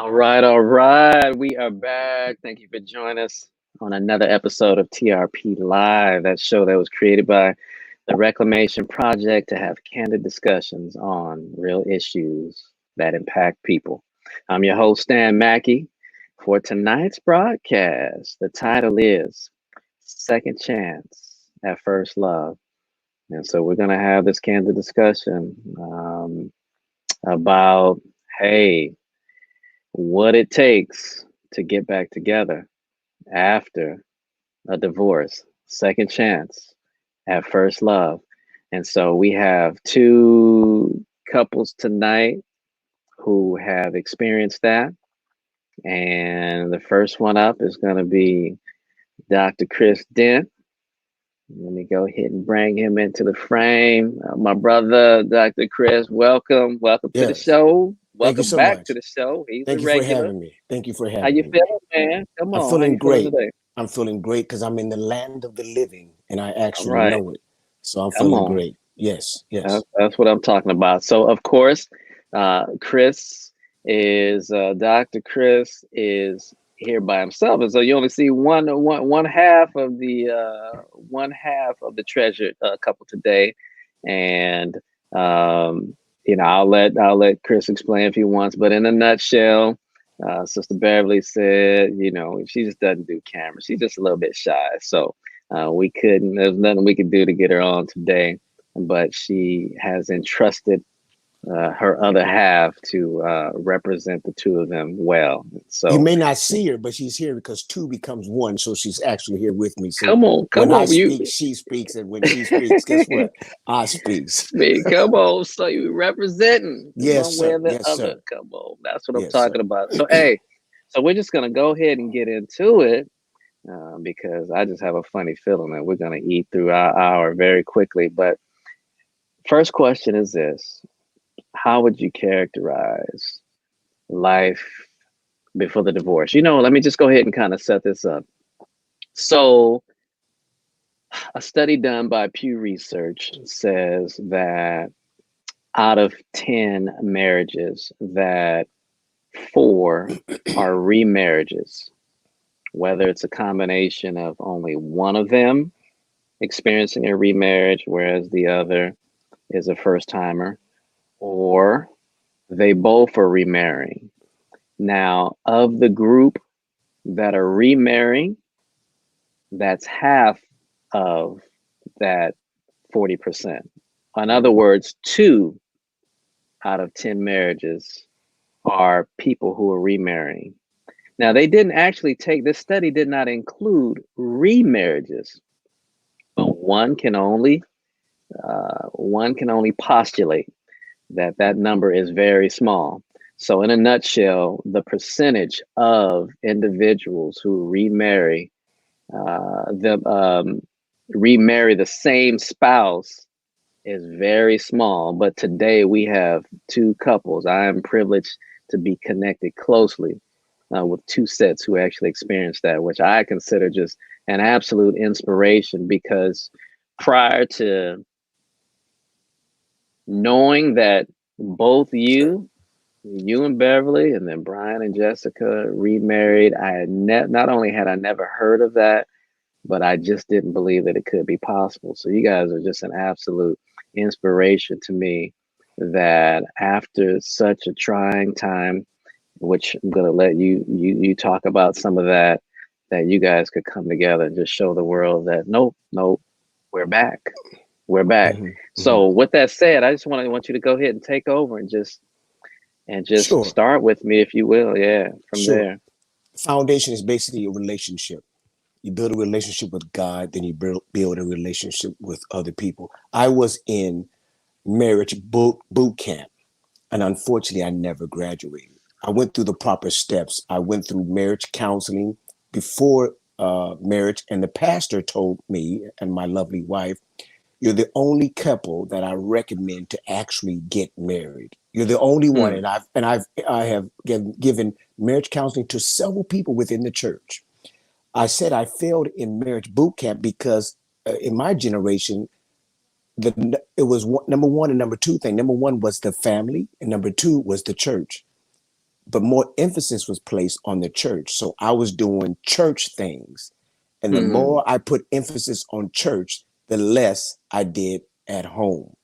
All right, all right. We are back. Thank you for joining us on another episode of TRP Live, that show that was created by the Reclamation Project to have candid discussions on real issues that impact people. I'm your host, Stan Mackey. For tonight's broadcast, the title is Second Chance at First Love. And so we're going to have this candid discussion about, hey, what it takes to get back together after a divorce, second chance at first love. And so we have two couples tonight who have experienced that. And the first one up is going to be Dr. Chris Dent. Let me go ahead and bring him into the frame. My brother, Dr. Chris, welcome. Welcome to the show. Thank you Welcome so back much. to the show. He's Thank a you for regular. having me. Thank you for How having you me. feeling, man? Come I'm on. How feeling you feeling great. today? I'm feeling great because I'm in the land of the living and I All actually right. know it. So I'm Come feeling on. great. Yes, yes. That's what I'm talking about. So, of course, Chris is Dr. Chris is here by himself, and so you only see one half of the treasured couple today, and I'll let Chris explain if he wants, but in a nutshell. Sister Beverly said, she just doesn't do camera. She's just a little bit shy. So there's nothing we could do to get her on today, but she has entrusted her other half to represent the two of them well. You So may not see her, but she's here because two becomes one. So she's actually here with me. So come on, when I you speak, she speaks. And when she speaks, guess what? I speaks. come on. So you representing one Yes, way sir. or the Yes, other. sir. Come on. That's what I'm Yes, sir. talking about. So hey, so we're just gonna go ahead and get into it. Because I just have a funny feeling that we're going to eat through our hour very quickly. But first question is this: how would you characterize life before the divorce? Let me just go ahead and kind of set this up. So, a study done by Pew Research says that out of 10 marriages, that 4 are remarriages, whether it's a combination of only one of them experiencing a remarriage, whereas the other is a first timer, or they both are remarrying. Now, of the group that are remarrying, that's half of that 40%. In other words, 2 out of 10 marriages are people who are remarrying. Now, they didn't actually this study did not include remarriages, but one can only postulate that number is very small. So in a nutshell, the percentage of individuals who remarry the same spouse is very small. But today we have 2 couples. I am privileged to be connected closely with 2 sets who actually experienced that, which I consider just an absolute inspiration, because prior to knowing that both you and Beverly, and then Brian and Jessica remarried, I had not only had I never heard of that, but I just didn't believe that it could be possible. So you guys are just an absolute inspiration to me, that after such a trying time, which I'm going to let you talk about some of that you guys could come together and just show the world that nope, we're back. We're back. Mm-hmm, mm-hmm. So with that said, I just want you to go ahead and take over and just Sure. start with me, if you will. Yeah, from Sure. there. Foundation is basically a relationship. You build a relationship with God, then you build a relationship with other people. I was in marriage boot camp, and unfortunately, I never graduated. I went through the proper steps. I went through marriage counseling before marriage, and the pastor told me and my lovely wife, "You're the only couple that I recommend to actually get married. You're the only one." And I have given marriage counseling to several people within the church. I said I failed in marriage boot camp because in my generation, it was number one and number two thing. Number one was the family, and number two was the church. but more emphasis was placed on the church. So I was doing church things. And the Mm-hmm. more I put emphasis on church, the less I did at home.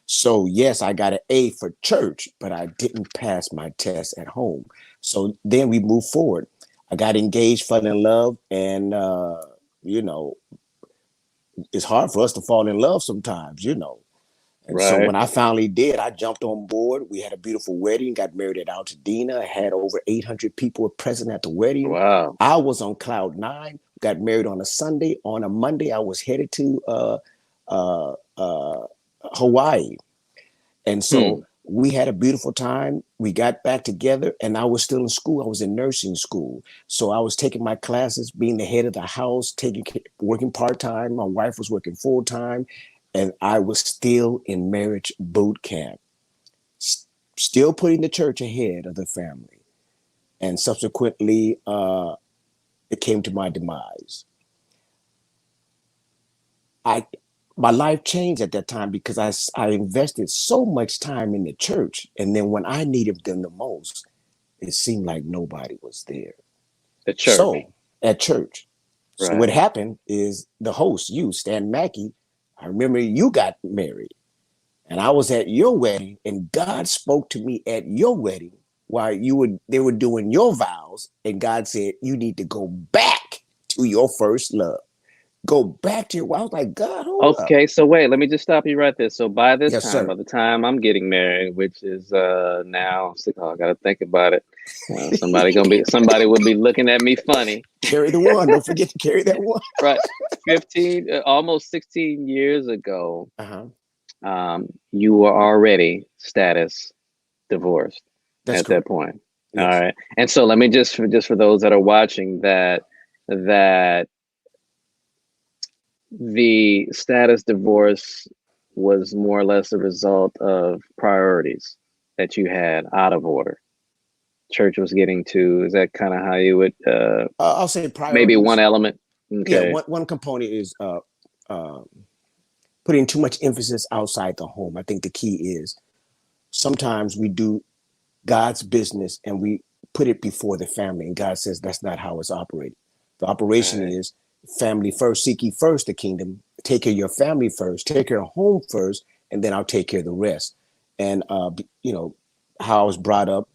So yes, I got an A for church, but I didn't pass my test at home. So then we moved forward. I got engaged, fell in love, and you know, it's hard for us to fall in love sometimes, you know. And so Right. when I finally did, I jumped on board. We had a beautiful wedding, got married at Altadena, had over 800 people present at the wedding. Wow. I was on cloud nine, got married on a Sunday. On a Monday, I was headed to uh, uh, Hawaii. And so Hmm. we had a beautiful time. We got back together, and I was still in school. I was in nursing school. So I was taking my classes, being the head of the house, working part-time. My wife was working full-time, and I was still in marriage boot camp, still putting the church ahead of the family. And subsequently, it came to my demise. I My life changed at that time because I invested so much time in the church, and then when I needed them the most, it seemed like nobody was there. The church. So at church, so what Right. happened is the host, you, Stan Mackey, I remember you got married, and I was at your wedding, and God spoke to me at your wedding while they were doing your vows, and God said you need to go back to your first love. Go back to your. I was like, God, hold up. Okay, so wait, let me just stop you right there. So by this Yes, time, sir. by the time I'm getting married, which is now, oh, I gotta think about it. Somebody will be looking at me funny, Carry the one. Don't forget to carry that one. right? 15, almost 16 years ago, Uh-huh. you were already status divorced That's at that correct. point. All Yes. right, and so let me just for those that are watching that the status divorce was more or less a result of priorities that you had out of order. Church was getting to, is that kind of how you would, I'll say maybe one priorities. element? Yeah, Okay. one component is uh, putting too much emphasis outside the home. I think the key is sometimes we do God's business and we put it before the family, and God says that's not how it's operated. The operation Right. is family first, seek ye first the kingdom, take care of your family first, take care of home first, and then I'll take care of the rest. And you know how I was brought up,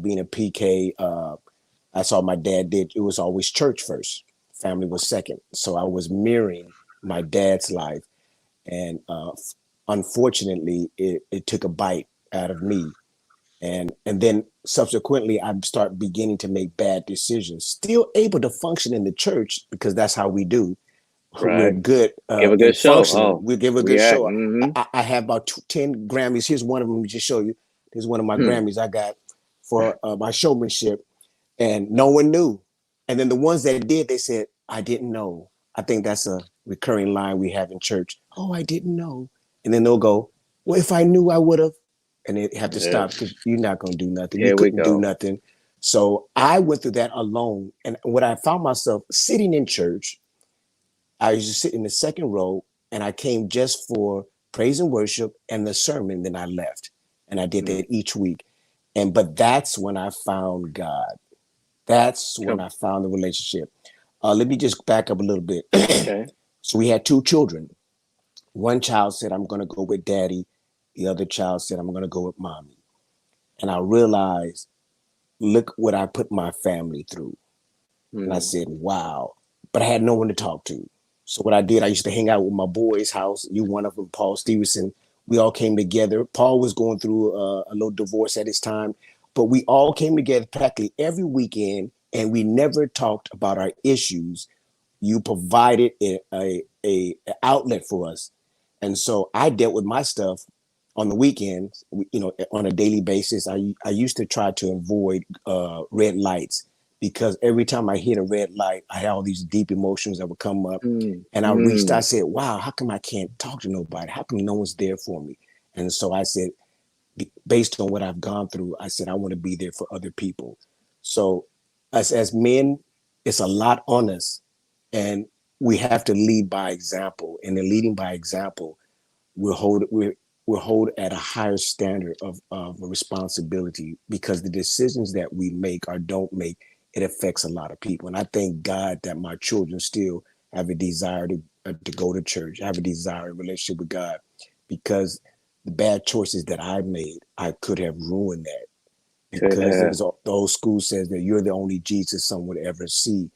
being a PK. I saw my dad did. It was always church first, family was second. So I was mirroring my dad's life, and unfortunately, it took a bite out of me, and then subsequently I start beginning to make bad decisions, still able to function in the church because that's how we do. We're Right. good Give a in good show. functioning. Oh, We give a good react. show. Mm-hmm. I have about 10 Grammys. Here's one of them. Let me just show you. Here's one of my Hmm. Grammys I got for my showmanship, and no one knew. And then the ones that did, they said, I didn't know. I think that's a recurring line we have in church. Oh, I didn't know. And then they'll go, well, if I knew, I would have. And they have to stop Yes. because you're not going to do nothing. You Here we couldn't do go. nothing. So I went through that alone. And when I found myself sitting in church, I used to sit in the second row, and I came just for praise and worship and the sermon. Then I left. And I did Hmm. that each week. But that's when I found God. That's when Come. I found the relationship. Let me just back up a little bit. Okay. So we had two children. One child said, I'm going to go with daddy. The other child said, I'm going to go with mommy. And I realized, look what I put my family through. And I Hmm. said, wow. But I had no one to talk to. So what I did, I used to hang out with my boys' house. You, one of them, Paul Stevenson. We all came together. Paul was going through a little divorce at his time, but we all came together practically every weekend, and we never talked about our issues. You provided a outlet for us, and so I dealt with my stuff on the weekends. You know, on a daily basis. I used to try to avoid red lights because every time I hit a red light, I had all these deep emotions that would come up. Hmm. And I Hmm. said, wow, how come I can't talk to nobody? How come no one's there for me? And so I said, based on what I've gone through, I said, I want to be there for other people. So as men, it's a lot on us, and we have to lead by example. And in leading by example, we're we're held at a higher standard of responsibility, because the decisions that we make or don't make, it affects a lot of people. And I thank God that my children still have a desire to go to church, have a desire, a relationship with God, because the bad choices that I made, I could have ruined that, Could because it was the old school says that you're the only Jesus some would ever see.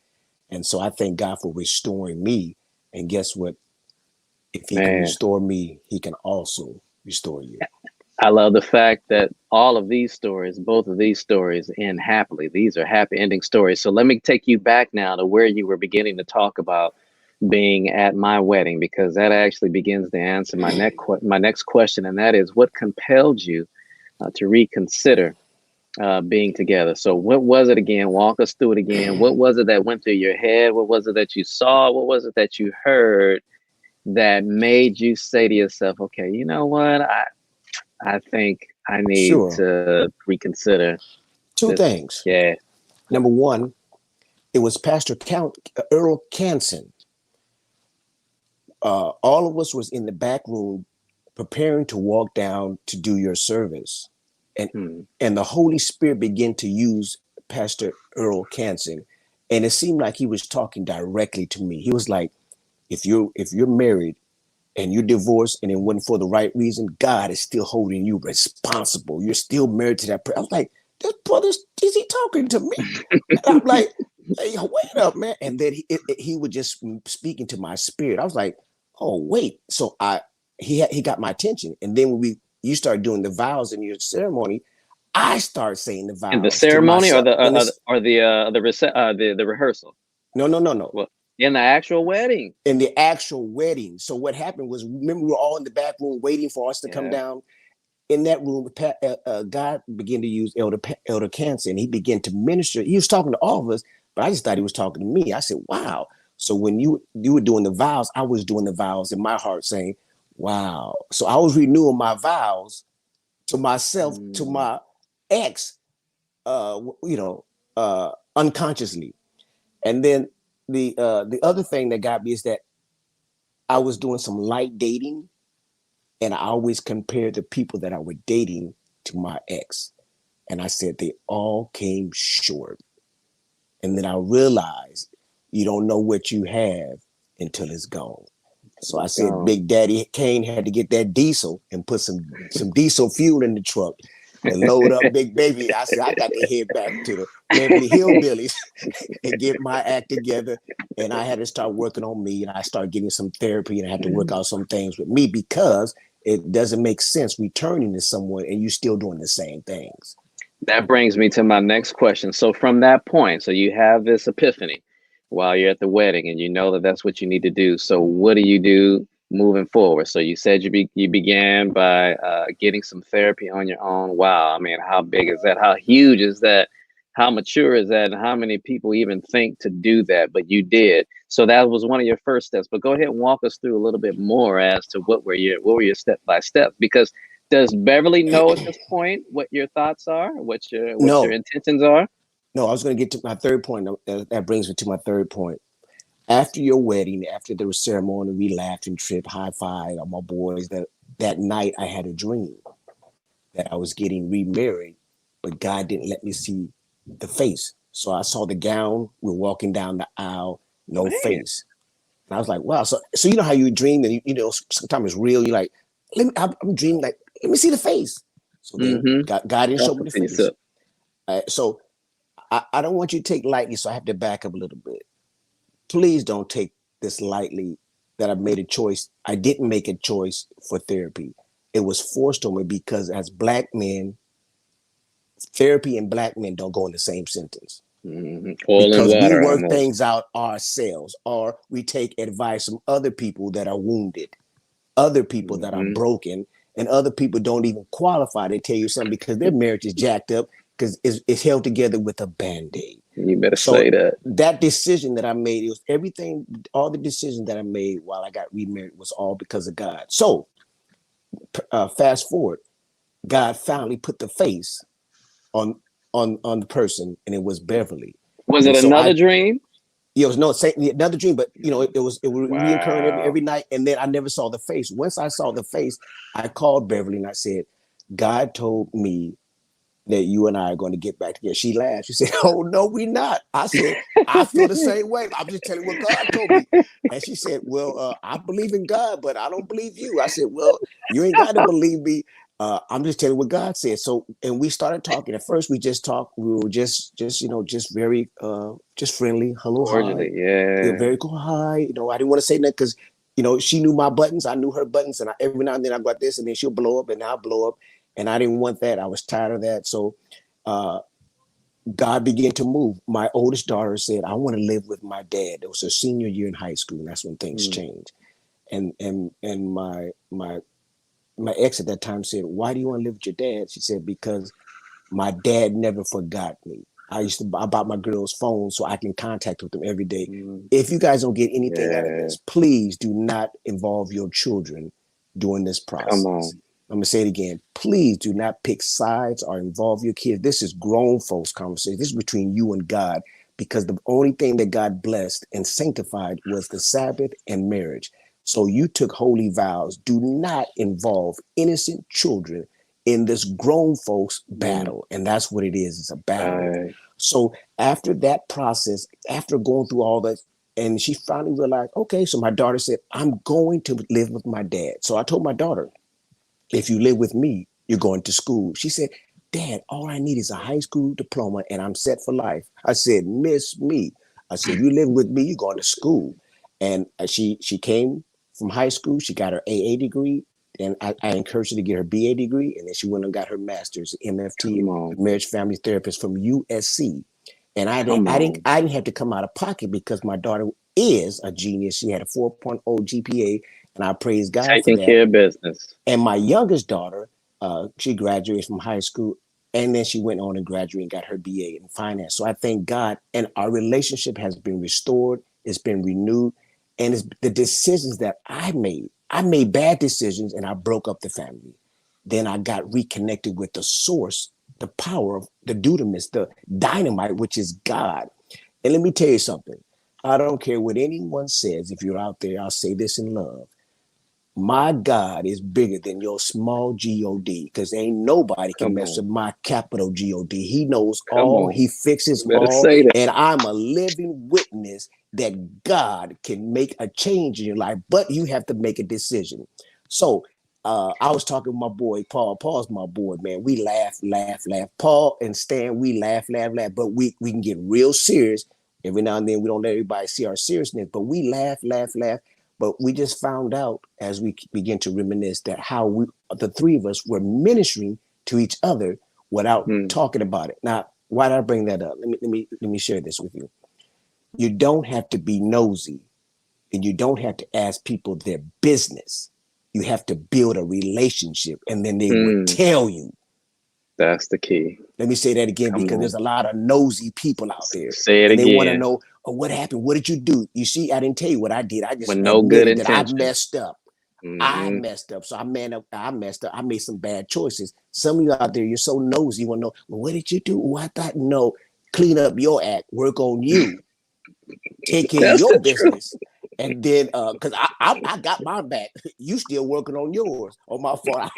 And so I thank God for restoring me. And guess what? If he can man. restore me, he can also restore you. I love the fact that all of these stories, both of these stories, end happily. These are happy ending stories. So let me take you back now to where you were beginning to talk about being at my wedding, because that actually begins to answer my next question, and that is, what compelled you to reconsider being together? So what was it again? Walk us through it again. What was it that went through your head? What was it that you saw? What was it that you heard that made you say to yourself, okay, you know what? I think I need Sure. to reconsider Two this. things. Yeah. Number one, it was Pastor Earl Canson. All of us was in the back room preparing to walk down to do your service. And Hmm. and the Holy Spirit began to use Pastor Earl Canson. And it seemed like he was talking directly to me. He was like, if you're married and you're divorced and it wasn't for the right reason, God is still holding you responsible. You're still married to that person. I was like, this brother, is he talking to me? And I'm like, hey, wait up, man. And then he was just speaking to my spirit. I was like, oh, wait. So he got my attention. And then when you start doing the vows in your ceremony, I start saying the In the vows to ceremony, or myself. the And it's the rehearsal? no. Well, in the actual wedding. In the actual wedding. So what happened was, remember, we were all in the back room waiting for us to come Yeah. down. In that room, God began to use Elder Cancer, and he began to minister. He was talking to all of us, but I just thought he was talking to me. I said, wow. So when you were doing the vows, I was doing the vows in my heart saying, wow. So I was renewing my vows to myself, to Mm. my ex, unconsciously. And then the other thing that got me is that I was doing some light dating, and I always compared the people that I was dating to my ex. And I said they all came short. And then I realized you don't know what you have until it's gone. So I Let's said go. Big Daddy Kane had to get that diesel and put some diesel fuel in the truck and load up Big Baby. I said I got to head back to the Beverly Hillbillies and get my act together. And I had to start working on me, and I started getting some therapy, and I had to work out some things with me, because it doesn't make sense returning to someone and you still doing the same things. That brings me to my next question. So from that point, so you have this epiphany while you're at the wedding, and you know that that's what you need to do. So what do you do moving forward? So you said you began by getting some therapy on your own. Wow. I mean, how big is that? How huge is that? How mature is that? And how many people even think to do that? But you did. So that was one of your first steps. But go ahead and walk us through a little bit more as to what were your step by steps, because does Beverly know at this point what your thoughts are, what your No, intentions are? no, I was going to get to my third point. That brings me to my third point. After your wedding, after the ceremony, we laughed and tripped, high five on my boys. That night, I had a dream that I was getting remarried, but God didn't let me see the face. So I saw the gown. We're walking down the aisle, no Man. face. And I was like, wow. So you know how you dream, and sometimes it's real. You're like, I'm dreaming, like, let me see the face. So then Mm-hmm. God didn't I'll show me the continue, face. sir. So I don't want you to take lightly. So I have to back up a little bit. Please don't take this lightly, that I made a choice. I didn't make a choice for therapy. It was forced on me, because as Black men, therapy and Black men don't go in the same sentence, Mm-hmm. Oil and because we water work almost. things out ourselves, or we take advice from other people that are wounded, other people that are Mm-hmm. broken, and other people don't even qualify to tell you something, because their marriage is jacked up, because it's held together with a band-aid. You better say So that. that decision that I made, it was everything, all the decisions that I made while I got remarried was all because of God. So fast forward, God finally put the face on the person, and it was Beverly. Was And it so another dream? it was no same, another dream, but it was reoccurring every Wow. night. And then I never saw the face. Once I saw the face, I called Beverly and I said, God told me that you and I are going to get back together. She laughed. She said, oh, no, we're not. I said, I feel the same way. I'm just telling you what God told me. And she said, well, I believe in God, but I don't believe you. I said, well, you ain't got to believe me. I'm just telling you what God said. So, and we started talking. At first, we just talked. We were just very, just friendly. Hello, hi. Cordially, Yeah, yeah. very cool. Hi. I didn't want to say that because, she knew my buttons. I knew her buttons. And every now and then I got this and then she'll blow up and I'll blow up. And I didn't want that. I was tired of that. So uh, God began to move. My oldest daughter said, I want to live with my dad. It was her senior year in high school. And that's when things Mm, changed. And my ex at that time said, why do you want to live with your dad? She said, because my dad never forgot me. I bought my girls' phones so I can contact with them every day. mm, If you guys don't get anything out of yeah. this, please do not involve your children during this Come process. on. I'm gonna say it again. Please do not pick sides or involve your kids. This is grown folks conversation. This is between you and God, because the only thing that God blessed and sanctified was the Sabbath and marriage. So you took holy vows. Do not involve innocent children in this grown folks Mm, battle. And that's what it is. It's a battle. right. So after that process, after going through all that, and she finally realized, okay, so my daughter said, I'm going to live with my dad. So I told my daughter, if you live with me, you're going to school. She said, Dad, all I need is a high school diploma and I'm set for life. I said, Miss me. I said, you live with me, you're going to school. And she came from high school. She got her AA degree. And I encouraged her to get her BA degree. And then she went and got her master's, MFT, Come on. marriage family therapist from USC. And Come on. I didn't have to come out of pocket because my daughter is a genius. She had a 4.0 GPA, and I praise God for Taking that. care of business. And my youngest daughter, she graduated from high school, and then she went on and graduated and got her BA in finance. So I thank God, and our relationship has been restored. It's been renewed, and it's the decisions that I made. I made bad decisions, and I broke up the family. Then I got reconnected with the source, the power of the dunamis, the dynamite, which is God. And let me tell you something. I don't care what anyone says. If you're out there, I'll say this in love. My God is bigger than your small God, because ain't nobody can Come mess on. with my capital God. He knows Come all, on. he You fixes better all, say that. and I'm a living witness that God can make a change in your life, but you have to make a decision. So I was talking with my boy Paul. Paul's my boy, man. We laugh, laugh, laugh. Paul and Stan, we laugh, laugh, laugh, but we can get real serious. Every now and then we don't let everybody see our seriousness, but we laugh, laugh, laugh. But we just found out as we begin to reminisce that how the three of us, were ministering to each other without Mm, talking about it. Now, why did I bring that up? Let me share this with you. You don't have to be nosy, and you don't have to ask people their business. You have to build a relationship, and then they will mm, tell you. that's the key. Let me say that again, Come because on. there's a lot of nosy people out there, Say it and they want to again. know, oh, what happened? What did you do? You see, I didn't tell you what I did. I With just no good admitted that I intention. messed up. I Hmm. messed up. So I messed up. I made some bad choices. Some of you out there, you're so nosy. You want to know, well, what did you do? Oh, I thought, no, clean up your act, work on you, take care of That's your the truth. business. And then, because I got my back, you still working on yours. On my fault,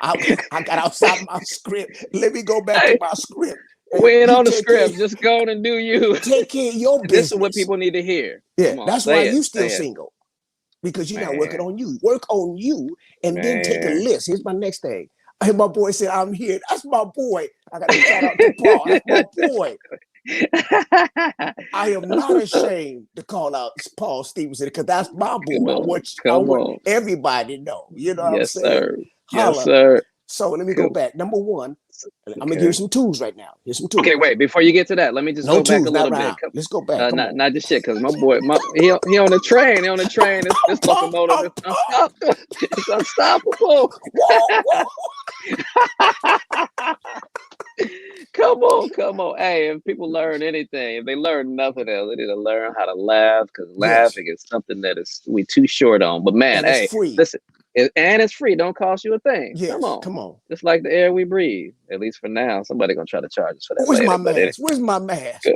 I got outside my script. Let me go back to Hey, my script. Hey, we ain't you on the script. Just go on and do you. take care of your This is what business. people need to hear. Yeah, Come on, that's why say it. you still Say it. single, because you're not working Man, on you. Work on you, and then take a man. list. Here's my next thing. Hey, my boy said, I'm here. That's my boy. I got to shout out to Paul. That's my boy. I am not ashamed to call out Paul Stevenson, because that's my Come boy. on. I Come want on. everybody to know. You know what I'm Yes, saying? sir. Yes, Holla. sir. So let me go Come. back. Number one, I'm gonna give you Okay. some tools right now. Here's some Okay, tools. wait. Before you get to that, let me just No go back a tools, not little right bit. now. Let's go back. Come on. Not just shit, because my boy, he on the train. He on the train. This locomotive is Paul. unstoppable. It's unstoppable. Whoa, whoa. Come on, come on. Hey, if people learn anything, if they learn nothing else, they need to learn how to laugh, because Yes, laughing is something that is we too short on. But man, and it's hey, free. listen. And it's free. Don't cost you a thing. Come Yes, on. come on. Just like the air we breathe. At least for now. Somebody gonna try to charge us for that Where's my later. But mask? Where's my mask?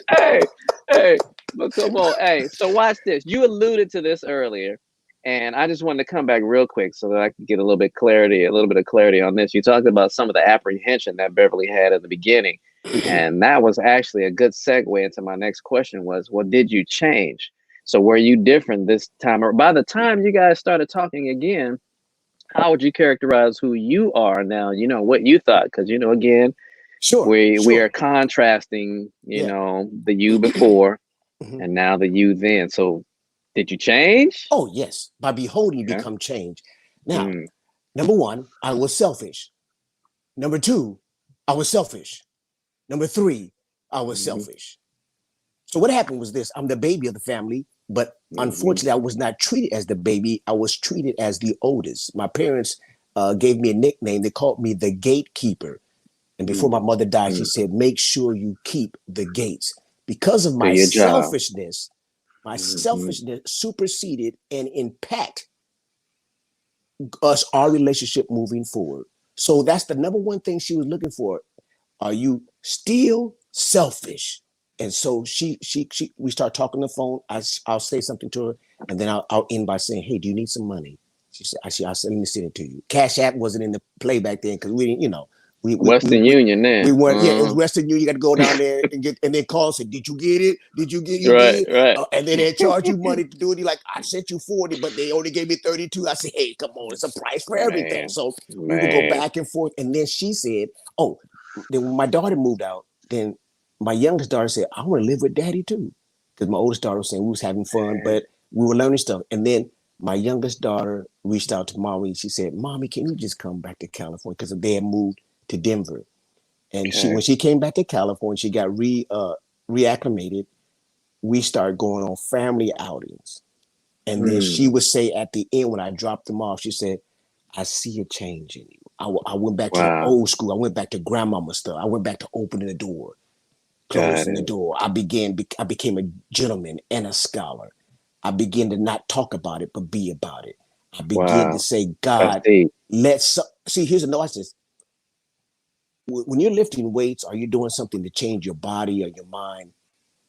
hey, hey, but come on, hey. So watch this. You alluded to this earlier, and I just wanted to come back real quick so that I can get a little bit of clarity on this. You talked about some of the apprehension that Beverly had at the beginning, and that was actually a good segue into my next question. Was, well, did you change? So were you different this time? Or by the time you guys started talking again, how would you characterize who you are now? You know what you thought, because again, Sure, we are sure. contrasting, Yeah. the you before Mhm. and now the you then. So did you change? Oh, yes. By beholding, you Okay. become change. Now, Mm, number one, I was selfish. Number two, I was selfish. Number three, I was hmm selfish. So what happened was this: I'm the baby of the family, but hmm unfortunately, I was not treated as the baby. I was treated as the oldest. My parents gave me a nickname. They called me the gatekeeper. And before my mm mother died, she mm said, "Make sure you keep the gates." Because of Do my your job. selfishness, my hmm selfishness superseded and impact us, our relationship moving forward. So that's the number one thing she was looking for. Are you still selfish? And so we start talking on the phone. I'll say something to her, and then I'll end by saying, "Hey, do you need some money?" I said, "Let me send it to you." Cash App wasn't in the play back then because we didn't, we we, we Western Union we then. weren't. Yeah, it was Western Union. You got to go down there and then call and say, "Did you get it? Did you get? You Right, did?" right. And then they charge you money to do it. You're like, "I sent you 40, but they only gave me 32." I said, "Hey, come on, it's a price for everything." Man, So we would go man. back and forth, and then she said, "Oh." Then when my daughter moved out, then my youngest daughter said, "I want to live with daddy too." Because my oldest daughter was saying we was having fun, but we were learning stuff. And then my youngest daughter reached out to mommy. She said, "Mommy, can you just come back to California?" Because they had moved to Denver. And Okay. when she came back to California, she got reacclimated. We started going on family outings. And then she Mm. would say at the end when I dropped them off, she said, "I see a change in you." I went back to the Wow. old school. I went back to grandmama stuff. I went back to opening the door, Got closing the it. door. I became a gentleman and a scholar. I began to not talk about it, but be about it. I began to Wow. say, That's God, deep. let's see. Here's a notice: when you're lifting weights, or you're doing something to change your body or your mind,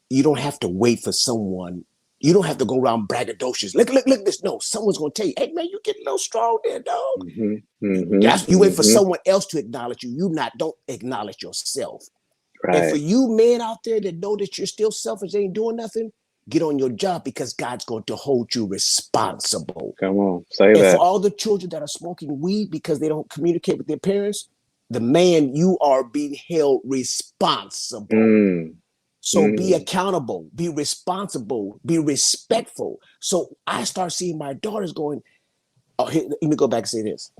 you don't have to wait for someone. You don't have to go around braggadocious. Look this. No, someone's gonna tell you, "Hey man, you getting a little strong there, dog." You wait for someone else to acknowledge you. You not don't acknowledge yourself. And for Right. you men out there that know that you're still selfish, ain't doing nothing, get on your job because God's going to hold you responsible. Come on. Say And for that. all the children that are smoking weed because they don't communicate with their parents, the man, you are being held responsible. Mm. So be Mm. accountable, be responsible, be respectful. So I start seeing my daughters going, oh, here, let me go back and say this.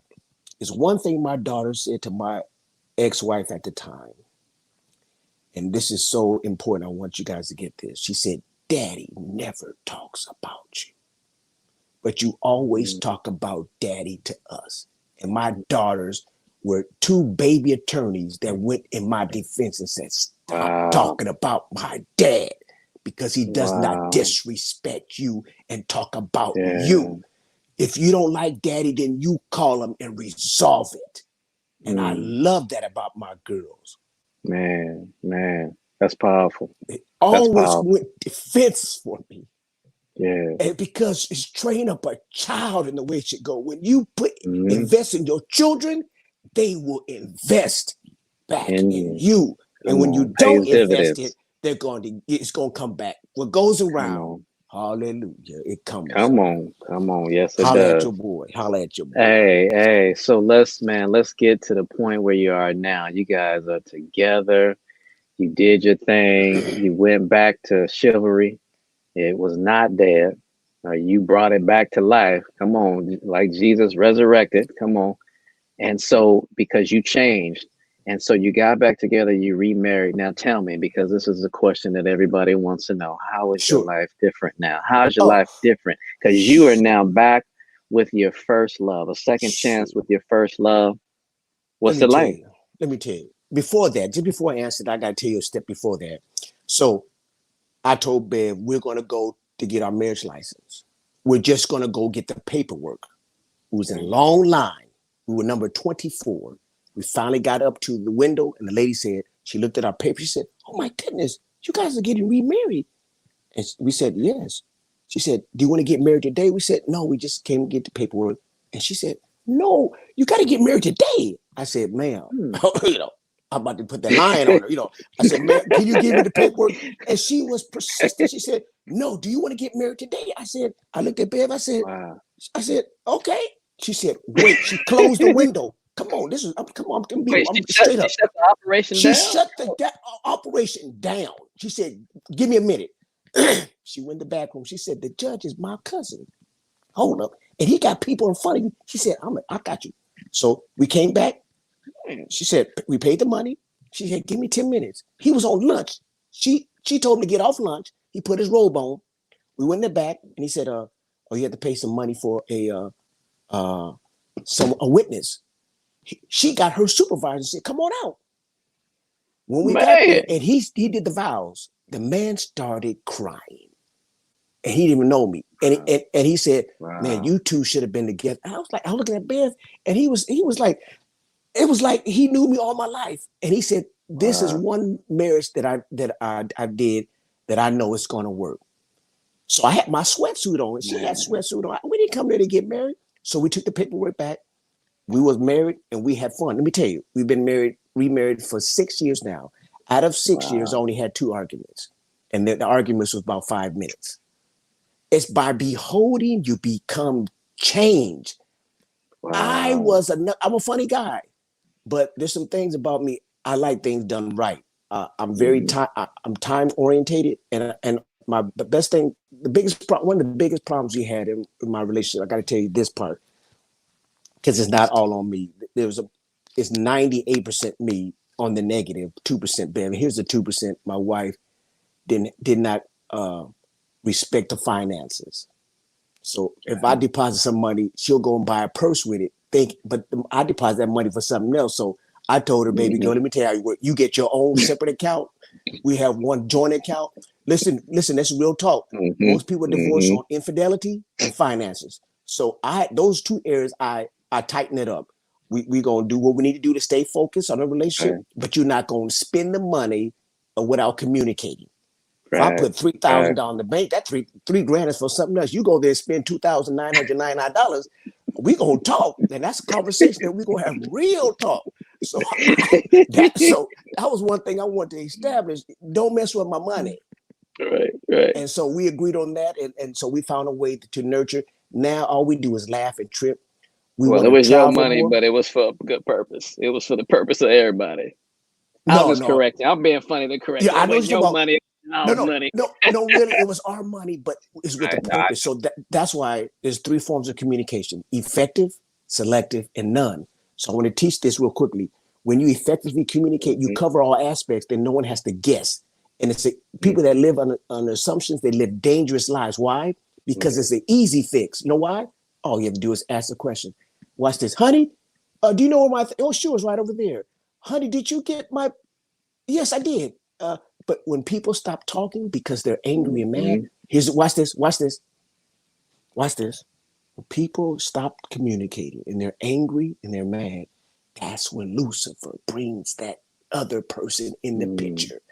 It's one thing my daughter said to my ex-wife at the time, and this is so important. I want you guys to get this. She said, "Daddy never talks about you, but you always Mm. talk about daddy to us." And my daughters were two baby attorneys that went in my defense and said, "Stop Wow. talking about my dad because he does not Wow. disrespect you and talk about Yeah. you. If you don't like daddy, then you call him and resolve it." And I Mm. love that about my girls. Man, man. That's powerful. They That's always powerful. went defense for me. Yeah. And because it's train up a child in the way it should go. When you put hmm invest in your children, they will invest back In in you. you. And Come when you on. don't Pays invest it, dividends. it's going to come back. What goes Come around, on. hallelujah, it comes. Come on. Come on. Yes, it Holla at does. your boy. Holla at your boy. Hey. So let's get to the point where you are now. You guys are together. You did your thing. You went back to chivalry. It was not dead. You brought it back to life. Come on. Like Jesus resurrected. Come on. And so, because you changed, and so you got back together, you remarried. Now, tell me, because this is a question that everybody wants to know: how is your Sure. life different now? How's your Oh, life different? Because you are now back with your first love, a second chance shoot. with your first love. Let What's me it tell like? you. Let me tell you. Before that, just before I answered, I got to tell you a step before that. So I told Bev we're going to go to get our marriage license. we're just going to go get the paperwork. We was in a long line. We were number 24. We finally got up to the window, and the lady said, she looked at our paper. She said, "Oh my goodness, you guys are getting remarried." And we said, "Yes." She said, "Do you want to get married today?" We said, "No, we just came to get the paperwork." And she said, "No, you got to get married today." I said, "Ma'am, I'm about to put that line on her. I said, "Ma'am, can you give me the paperwork?" And she was persistent. She said, "No, do you want to get married today?" I looked at Bev. Wow. I said, "Okay." She said, "Wait." She closed the window. Come on, come on. Wait, I'm straight she up. shut the operation She down? shut the operation down. She said, "Give me a minute." She went in the back room. She said, "The judge is my cousin. Hold up." And he got people in front of you. She said, I got you. So we came back. She said, we paid the money. She said, "Give me 10 minutes. He was on lunch. She told him to get off lunch. He put his robe on. We went in the back and he said, "Oh, you have to pay some money for a witness." She got her supervisor and said, "Come on out." When we got there and he did the vows, the man started crying. And he didn't even know me. And he said, "Man, you two should have been together." And I was looking at Beth, and he was like, it was like he knew me all my life. And he said, "This is one marriage that I did that I know it's gonna work." So I had my sweatsuit on, and she had sweatsuit on. We didn't come there to get married. So we took the paperwork back. We was married and we had fun. Let me tell you, we've been remarried for 6 years now. Out of 6 years, I only had 2 arguments. And the arguments was about 5 minutes. It's by beholding you become changed. I'm a funny guy, but there's some things about me. I like things done right. I'm very I'm time orientated, and one of the biggest problems we had in my relationship. I got to tell you this part because it's not all on me. It's 98% me on the negative, 2% Bev. And here's the 2%. My wife did not respect the finances. So if I deposit some money, she'll go and buy a purse with it. But I deposit that money for something else. So I told her, "Baby girl, let me tell you what, you get your own separate account. We have one joint account." Listen, that's real talk. Most people divorce on infidelity and finances. So those 2 areas, I tighten it up. We gonna do what we need to do to stay focused on a relationship, but you're not gonna spend the money without communicating. If I put $3,000 in the bank, that three grand is for something else. You go there and spend $2,999. We gonna talk, and that's a conversation that we gonna have real talk. So that was one thing I wanted to establish. Don't mess with my money. Right. And so we agreed on that, and so we found a way to nurture. Now all we do is laugh and trip. It was your money, but it was for a good purpose. It was for the purpose of everybody. I'm just correcting. I'm being funny to correct. Yeah, I know it was your money. Money. No, really, it was our money, but it's with a purpose. So that's why there's 3 forms of communication: effective, selective, and none. So I want to teach this real quickly. When you effectively communicate, you cover all aspects, then no one has to guess. And it's people that live on assumptions, they live dangerous lives. Why? Because it's an easy fix. You know why? All you have to do is ask the question. Watch this. "Honey, do you know where oh, sure, it's right over there. Honey, did you get my..." "Yes, I did." But when people stop talking because they're angry and mad, watch this. When people stop communicating and they're angry and they're mad, that's when Lucifer brings that other person in the picture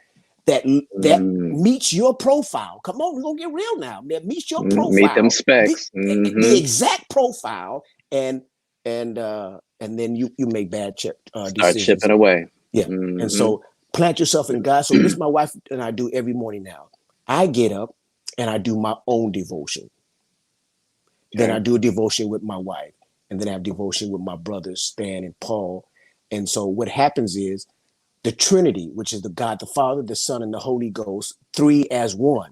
that meets your profile. Come on, we're gonna get real now. That meets your profile. Meet them specs. The exact profile, and then you make bad decisions. Start chipping away. Yeah. And so plant yourself in God. So this my wife and I do every morning now. I get up and I do my own devotion. Then I do a devotion with my wife. And then I have devotion with my brothers, Stan and Paul. And so what happens is the Trinity, which is the God, the Father, the Son, and the Holy Ghost, 3 as 1.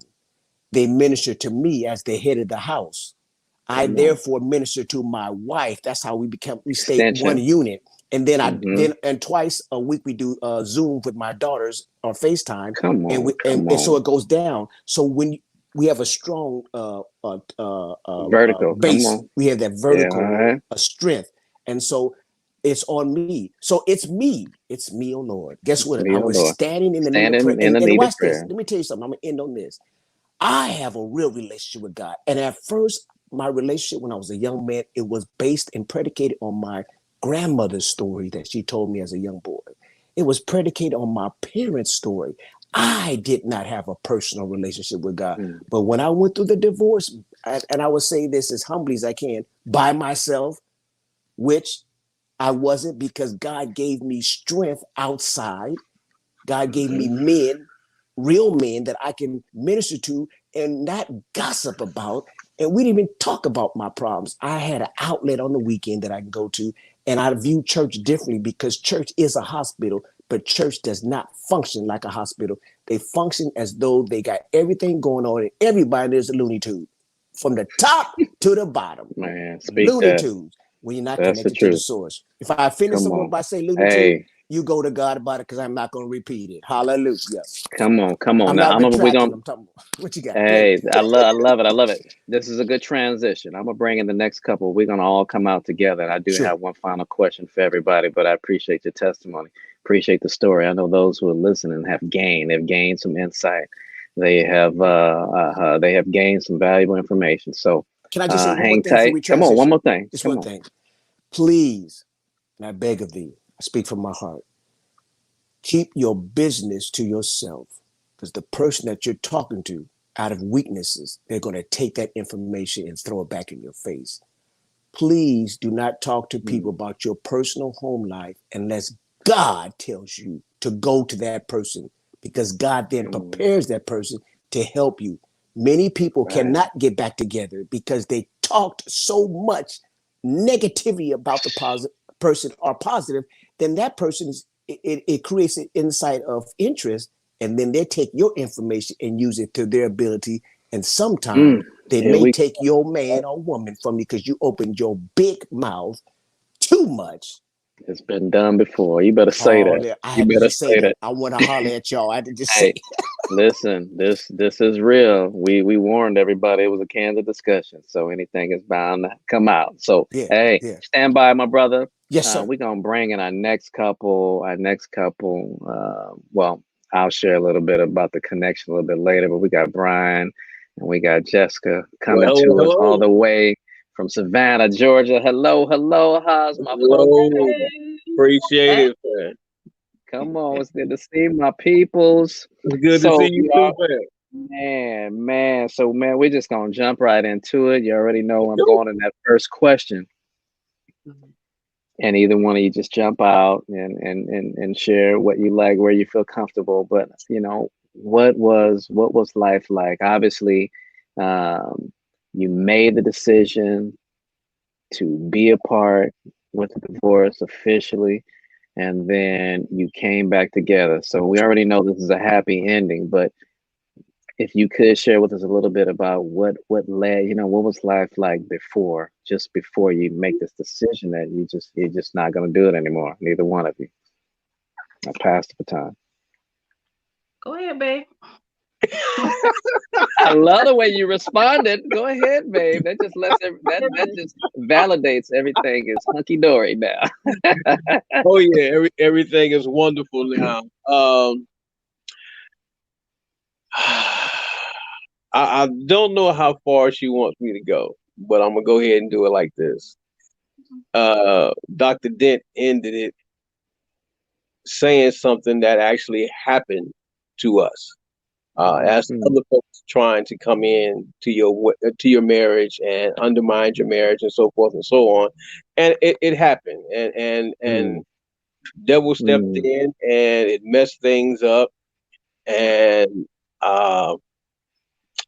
They minister to me as the head of the house. I therefore minister to my wife. That's how we stay one unit. And then then twice a week we do Zoom with my daughters or FaceTime. And so it goes down. So when we have a strong vertical base, we have that vertical strength. And so it's on me. So it's me, oh Lord. Guess what? I was standing in the need of prayer. And watch this. Let me tell you something. I'm gonna end on this. I have a real relationship with God. And at first, my relationship when I was a young man, it was based and predicated on my grandmother's story that she told me as a young boy. It was predicated on my parents' story. I did not have a personal relationship with God. Mm. But when I went through the divorce, and I would say this as humbly as I can, by myself, which I wasn't, because God gave me strength outside. God gave me men, real men that I can minister to and not gossip about. And we didn't even talk about my problems. I had an outlet on the weekend that I can go to. And I view church differently because church is a hospital, but church does not function like a hospital. They function as though they got everything going on and everybody there's a Looney Tune from the top to the bottom. Man, speak Looney that. Tunes when you're not That's the connected to the truth. source. If I offended Come someone on. by saying Looney Tune, Hey, you go to God about it because I'm not going to repeat it. Hallelujah. come on, come on. I'm Now not we're retracting. gonna. I'm talking about what you got. Go ahead. Hey, I love it. I love it. This is a good transition. I'm gonna bring in the next couple. We're gonna all come out together. And I do Sure. have one final question for everybody, but I appreciate your testimony. Appreciate the story. I know those who are listening have gained. They've gained some insight. They have gained some valuable information. So Can I just say one more hang thing before tight. we Come on, one transition? more thing. Just Come one on. thing. Please, and I beg of thee, I speak from my heart, keep your business to yourself because the person that you're talking to, out of weaknesses, they're going to take that information and throw it back in your face. Please do not talk to people Mm, about your personal home life unless God tells you to go to that person because God then come on. prepares that person to help you. Many people Right. cannot get back together because they talked so much negativity about the positive person or positive, then that person's it creates an insight of interest, and then they take your information and use it to their ability. And sometimes Mm, they here may we take your man or woman from you because you opened your big mouth too much. It's been done before. You better say Oh, that. I You had to better just say say that. that. I want to holler at y'all. I had to just say, Hey, listen, this is real. We warned everybody it was a candid discussion, so anything is bound to come out. So yeah, hey, yeah. stand by, my brother. Yes, sir. We're gonna bring in our next couple. Our next couple. Well, I'll share a little bit about the connection a little bit later, but we got Brian and we got Jessica coming Well, to us all hello, the way from Savannah, Georgia. Hello, hello. How's my folks hello. doing? Appreciate Hey, it, man. come on, it's good to see my peoples. It's good to see So you you too, are. man. Man. So, man, we're just gonna jump right into it. You already know where I'm going in that first question, and either one of you just jump out and share what you like, where you feel comfortable. But what was life like? Obviously, um, you made the decision to be apart with the divorce officially, and then you came back together. So we already know this is a happy ending, but if you could share with us a little bit about what led, what was life like before, just before you make this decision that you're just not going to do it anymore, neither one of you. I passed the baton. Go ahead, babe. I love the way you responded. Go ahead, babe. That just that just validates everything is hunky dory now. Oh yeah, everything is wonderful now. I don't know how far she wants me to go, but I'm gonna go ahead and do it like this. Dr. Dent ended it saying something that actually happened to us. As Mm, other folks trying to come in to your marriage and undermine your marriage and so forth and so on, and it happened, and mm, devil stepped mm, in and it messed things up, and uh,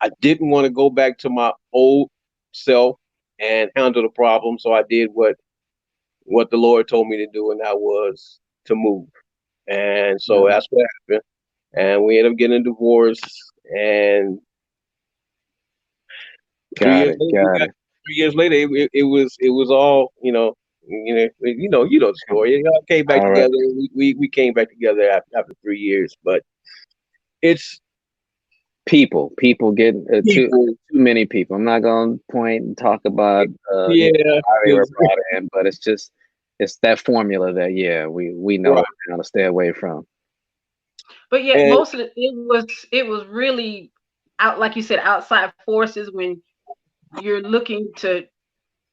I didn't want to go back to my old self and handle the problem, so I did what the Lord told me to do, and that was to move, and so mm. that's what happened, and we ended up getting a divorce, and three Got years it, later, we got got it. 3 years later. It was all you know the story. It all came back All right. together. We came back together after 3 years. But it's People get people. too many people. I'm not gonna point and talk about Yeah, how they were it's brought in, but it's that formula that we know right. how to stay away from. But yet, And most of it was really out, like you said, outside forces. When you're looking to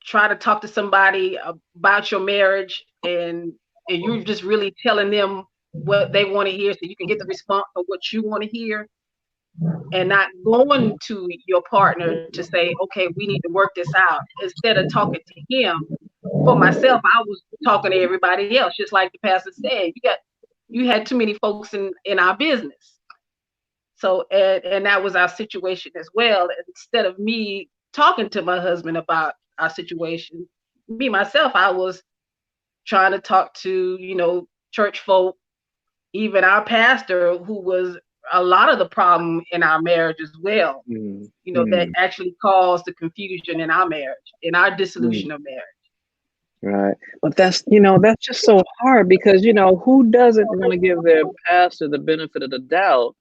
try to talk to somebody about your marriage, and you're just really telling them what they want to hear so you can get the response of what you want to hear, and not going to your partner to say, okay, we need to work this out, instead of talking to him. For myself, I was talking to everybody else, just like the pastor said. You had too many folks in our business. So and that was our situation as well. Instead of me talking to my husband about our situation, me myself, I was trying to talk to, church folk, even our pastor, who was a lot of the problem in our marriage as well. That actually caused the confusion in our marriage, in our dissolution of marriage. Right. But that's just so hard, because, who doesn't want to give their pastor the benefit of the doubt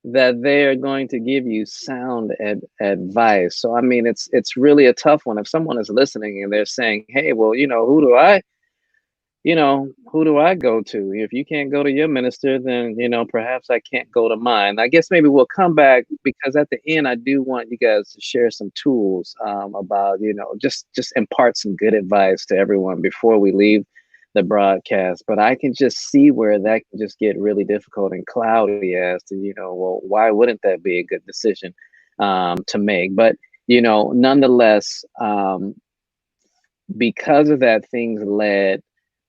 that they're going to give you sound advice? So, I mean, it's really a tough one. If someone is listening and they're saying, hey, well, who do I go to? If you can't go to your minister, then, perhaps I can't go to mine. I guess maybe we'll come back, because at the end, I do want you guys to share some tools about, just impart some good advice to everyone before we leave the broadcast. But I can just see where that can just get really difficult and cloudy as to, well, why wouldn't that be a good decision to make? But, nonetheless, because of that, things led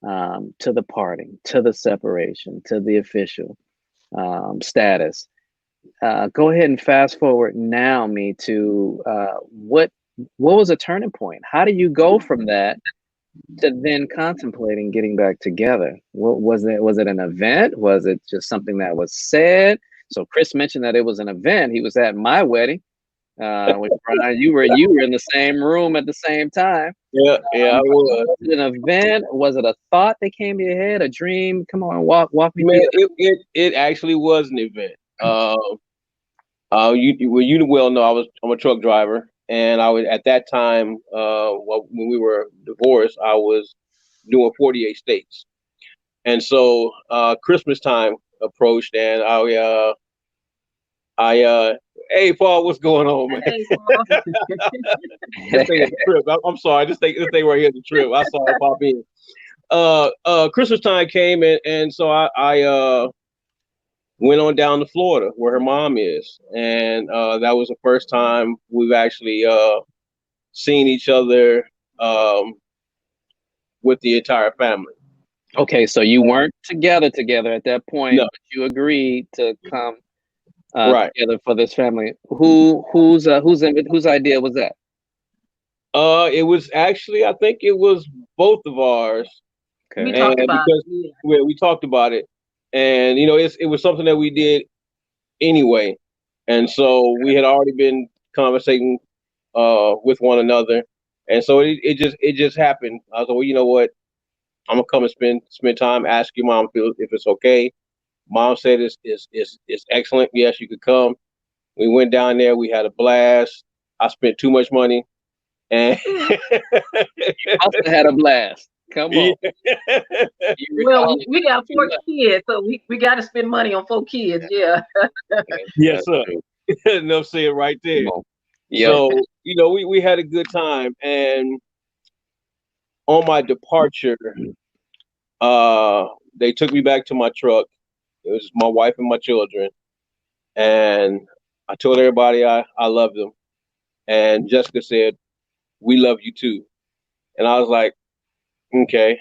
to the parting, to the separation, to the official status. Go ahead and fast forward now, me, to what was a turning point? How do you go from that to then contemplating getting back together? What was it? Was it an event? Was it just something that was said? So Chris mentioned that it was an event. He was at my wedding. With Brian, you were in the same room at the same time. Yeah, I was. Was it an event? Was it a thought that came to your head? A dream? Come on, walk me Man, through. it actually was an event. You well know I'm a truck driver, and I was at that time. When we were divorced, I was doing 48 states, and so Christmas time approached, and hey Paul, what's going on, man? Hey, Paul. This thing is a trip. I'm sorry. This thing right here is a trip. I saw it pop in. Christmas time came, and so I went on down to Florida where her mom is, and that was the first time we've actually seen each other with the entire family. Okay, so you weren't together at that point, No. but you agreed to come Right. together for this family. Whose idea was that? It was actually, I think it was both of ours. Okay. We talked about because it. we talked about it, and it was something that we did anyway, and so we had already been conversating with one another, and so it just happened. I was like, well, you know what, I'm gonna come and spend time. Ask your mom if it's okay. Mom said it's excellent. Yes, you could come. We went down there. We had a blast. I spent too much money, and You must have had a blast. Come on. Well, we got 4 kids, so we got to spend money on 4 kids. Yeah. Yes, sir. Enough said right there. Yep. So we had a good time, and on my departure, they took me back to my truck. It was my wife and my children, and I told everybody I love them, and Jessica said, "We love you too," and I was like, "Okay."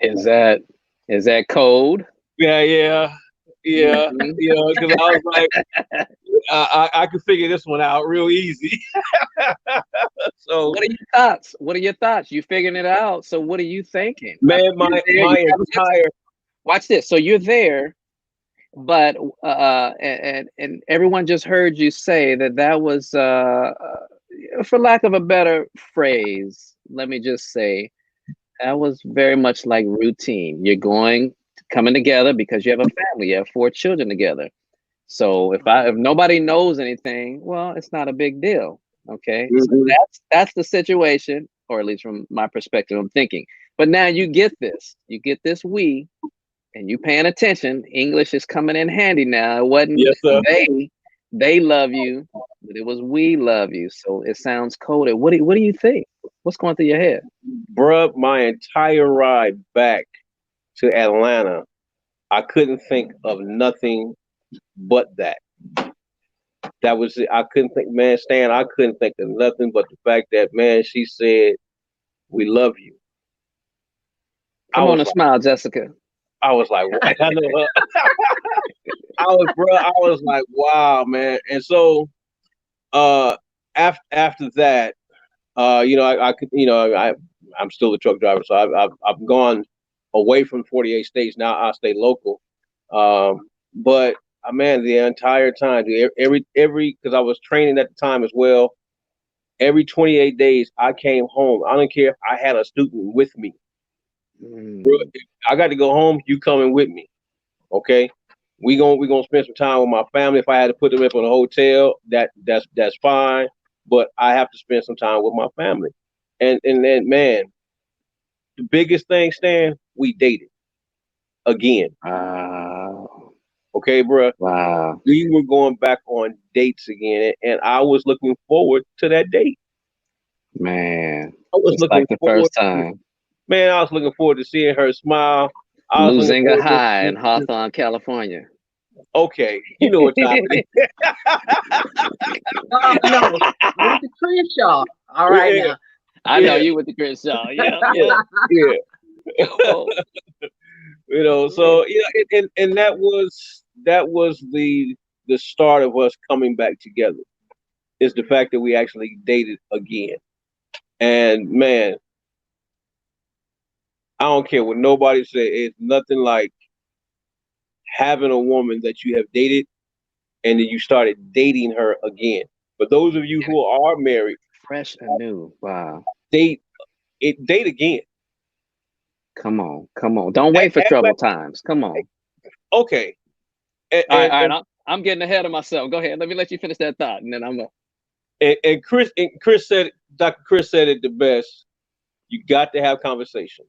Is that code? Yeah. Because I was like, I could figure this one out real easy. So, what are your thoughts? You figuring it out. So what are you thinking? man, my entire watch this. So you're there, but and everyone just heard you say that was for lack of a better phrase, let me just say that was very much like routine. You're coming together because you have a family. You have 4 children together. So if nobody knows anything, well, it's not a big deal. Okay. Mhm. So that's the situation, or at least from my perspective, I'm thinking. But now you get this we, and you paying attention. English is coming in handy now. It wasn't Yes, sir. they. they love you, but it was we love you. So it sounds coded. What do you think? What's going through your head? Bruh, my entire ride back to Atlanta, I couldn't think of nothing but that. That was it. I couldn't think, man, Stan, I couldn't think of nothing but the fact that, man, she said, we love you. I Come on was and like, smile, Jessica. I was like, I know, I was like, wow, man. And so, after that, I could, I'm still a truck driver, so I've gone away from 48 states. Now I stay local. But man, the entire time, dude, every because I was training at the time as well. Every 28 days, I came home. I don't care if I had a student with me. Bro, Mm. if I got to go home, you coming with me, okay? We gonna spend some time with my family. If I had to put them up in a hotel, that's fine. But I have to spend some time with my family. And then, man, the biggest thing, Stan, we dated again. Wow. Okay, bro. Wow. We were going back on dates again, and I was looking forward to that date. Man. I was Just looking like the forward first to, time. man, I was looking forward to seeing her smile. I was looking Luzinga forward High in to Hawthorne, California. okay, you know what time it is. No, I went to Crenshaw. All right Yeah, now. I know yeah, you with the Crenshaw. Yeah, yeah, yeah. yeah. Come on. So and that was the start of us coming back together. Is the fact that we actually dated again. And man, I don't care what nobody say. It's nothing like having a woman that you have dated and then you started dating her again. For those of you And who are married, fresh and new. Wow. date date again. Come on. Come on. Don't wait Act, for act like troubled times. Come on. okay. And All right, and, all right. and I'm getting ahead of myself. Go ahead. Let me let you finish that thought, and then I'm up. and Chris said Dr. Chris said it the best. You got to have conversation.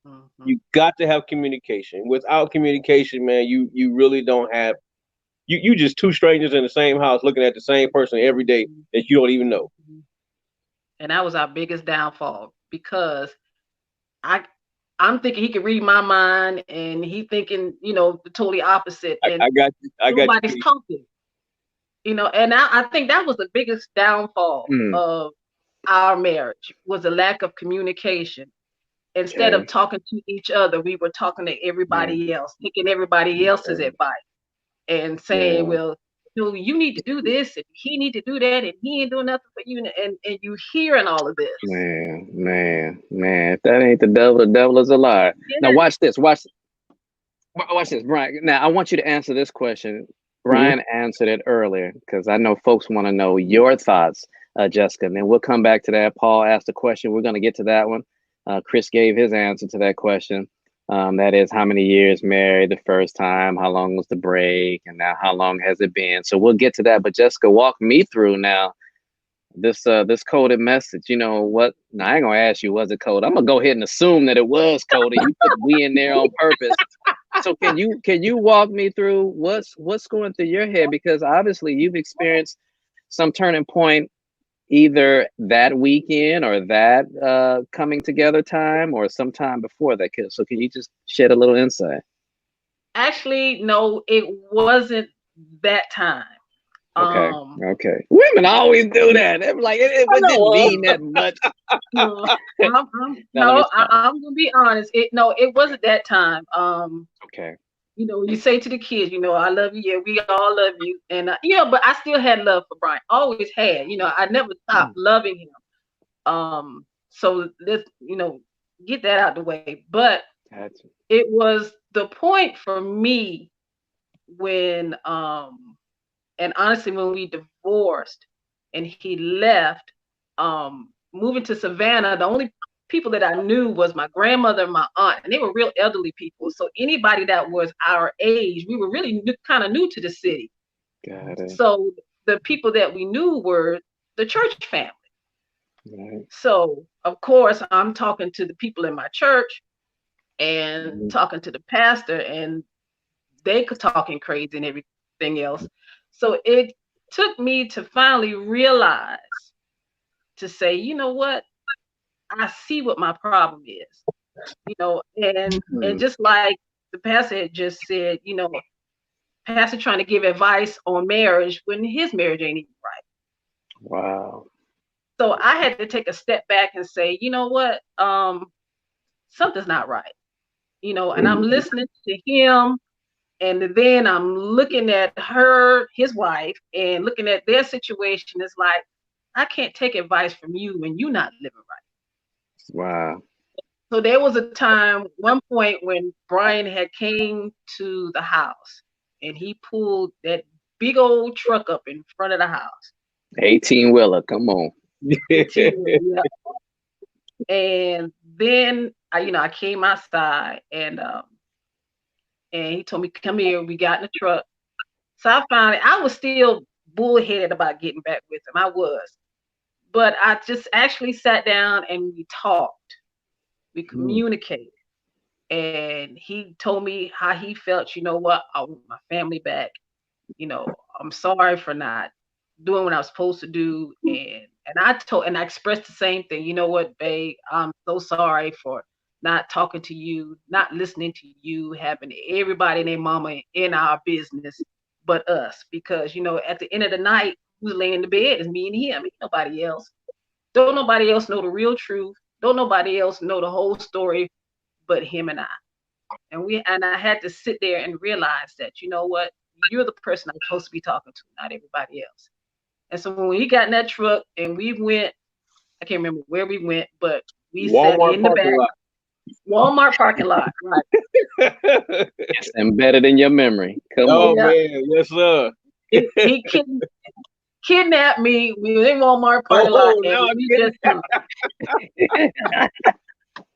Mhm. You got to have communication. Without communication, man, you really don't have you just two strangers in the same house looking at the same person every day that you don't even know. And that was our biggest downfall because I I'm thinking he could read my mind and he thinking, the totally opposite. And I got you. I got nobody's you. talking, and I think that was the biggest downfall Mm, of our marriage was a lack of communication. Instead of okay. talking to each other, we were talking to Yeah. everybody else, taking everybody else's Yeah. advice and saying, Yeah. well, you need to do this and he need to do that and he ain't doing nothing for you. And you hearing all of this. Man. If that ain't the devil is a liar. Now Yeah. watch this. Watch this, Brian. Now I want you to answer this question. Mhm. Brian answered it earlier because I know folks want to know your thoughts, Jessica. And then we'll come back to that. Paul asked a question. We're going to get to that one. Chris gave his answer to that question. That is, how many years married the first time? How long was the break? And now, how long has it been? So we'll get to that. But Jessica, walk me through now this coded message. You know what? Now, I ain't gonna ask you, was it coded? I'm gonna go ahead and assume that it was coded. You put we in there on purpose. So can you walk me through what's going through your head? Because obviously you've experienced some turning point either that weekend or that coming together time or sometime before that. So can you just shed a little insight? Actually, no, it wasn't that time. Okay. Um, Okay. Women always do that. They're like, I it didn't know. mean that much. No, Now let me stop. I'm gonna be honest. It wasn't that time. Okay. You say to the kids, I love you. Yeah, we all love you. And but I still had love for Brian. Always had. I never stopped loving him. So let's get that out the way. But Gotcha. it was the point for me when and honestly when we divorced and he left, moving to Savannah, the only people that I knew was my grandmother and my aunt, and they were real elderly people. So anybody that was our age, we were really kind of new to the city. Got it. So the people that we knew were the church family. Right. So of course I'm talking to the people in my church and Mhm. talking to the pastor, and they could talking crazy and everything else. So it took me to finally realize to say, you know what? I see what my problem is, and just like the pastor had just said, pastor trying to give advice on marriage when his marriage ain't even right. Wow. So I had to take a step back and say, you know what? Something's not right, and I'm listening to him. And then I'm looking at his wife, and looking at their situation. It's like, I can't take advice from you when you're not living right. Wow. So there was a time, one point, when Brian had came to the house, and he pulled that big old truck up in front of the house. 18-wheeler, come on. 18-wheeler, yeah. And then I came outside, and he told me, come here. We got in the truck. So I was still bullheaded about getting back with him. I was. But I just actually sat down and we talked. We communicated. And he told me how he felt. You know what? I want my family back. I'm sorry for not doing what I was supposed to do. And I expressed the same thing. You know what, babe? I'm so sorry for not talking to you, not listening to you, having everybody and their mama in our business but us. Because, at the end of the night, who's laying in the bed is me and him, ain't nobody else. Don't nobody else know the real truth. Don't nobody else know the whole story but him and I. And I had to sit there and realize that, you know what, you're the person I'm supposed to be talking to, not everybody else. And so when we got in that truck and we went, I can't remember where we went, but we sat in the back. Walmart parking lot, right? It's embedded in your memory. Come on. Man, yes, sir. He kidnapped me. We were in Walmart parking lot, and we just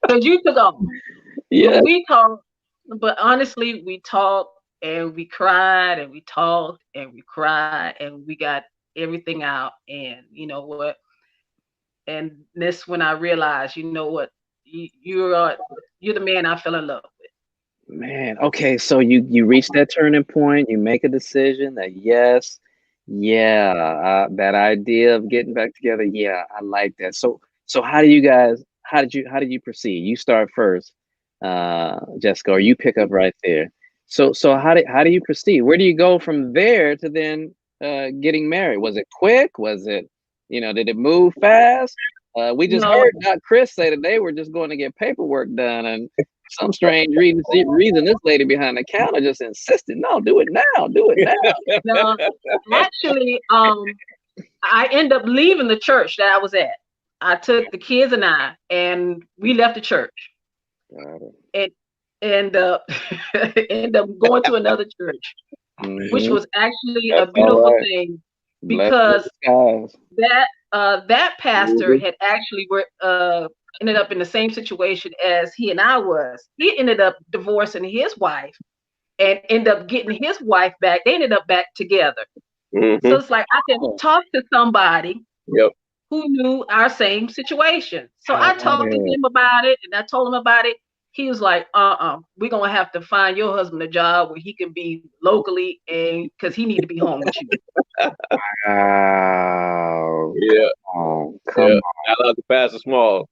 because you took off. Yeah. We talked, but honestly, we talked and we cried and we talked and we cried and we got everything out. And you know what? And this when I realized, you know what, you're the man I fell in love with. Man, okay, so you reach that turning point, you make a decision that yes, yeah, that idea of getting back together, yeah, I like that. So how did you proceed? You start first, Jessica, or you pick up right there. So how do you proceed? Where do you go from there to then getting married? Was it quick? Was it, did it move fast? We just No, heard Doc Chris say that they were just going to get paperwork done, and some strange reason this lady behind the counter just insisted, no, do it now, do it now. no. Actually, I ended up leaving the church that I was at. I took the kids and we left the church. And end up going to another church, which was actually a beautiful thing, because that pastor had actually ended up in the same situation as he and I was. He ended up divorcing his wife and ended up getting his wife back. They ended up back together. So it's like I can talk to somebody who knew our same situation. So I talked to him about it, and I told him about it. He was like, we're going to have to find your husband a job where he can be locally, and because he need to be home with you. Wow. Yeah. Come on. Shout out to Pastor Small.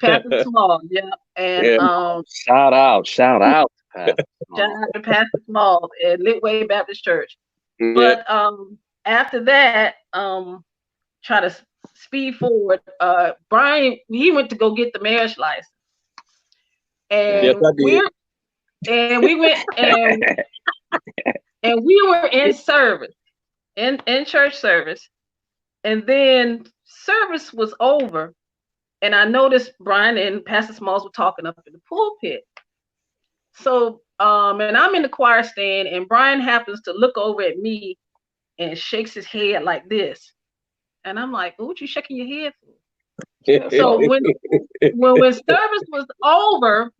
Pastor Small, yeah. And shout out. Shout out to Pastor Small at Litway Baptist Church. But after that, try to speed forward. Brian, he went to go get the marriage license. And yes, I did. we went and we were in service, in church service. And then service was over. And I noticed Brian and Pastor Smalls were talking up in the pulpit. So, and I'm in the choir stand, and Brian happens to look over at me and shakes his head like this. And I'm like, what you shaking your head for? So when service was over,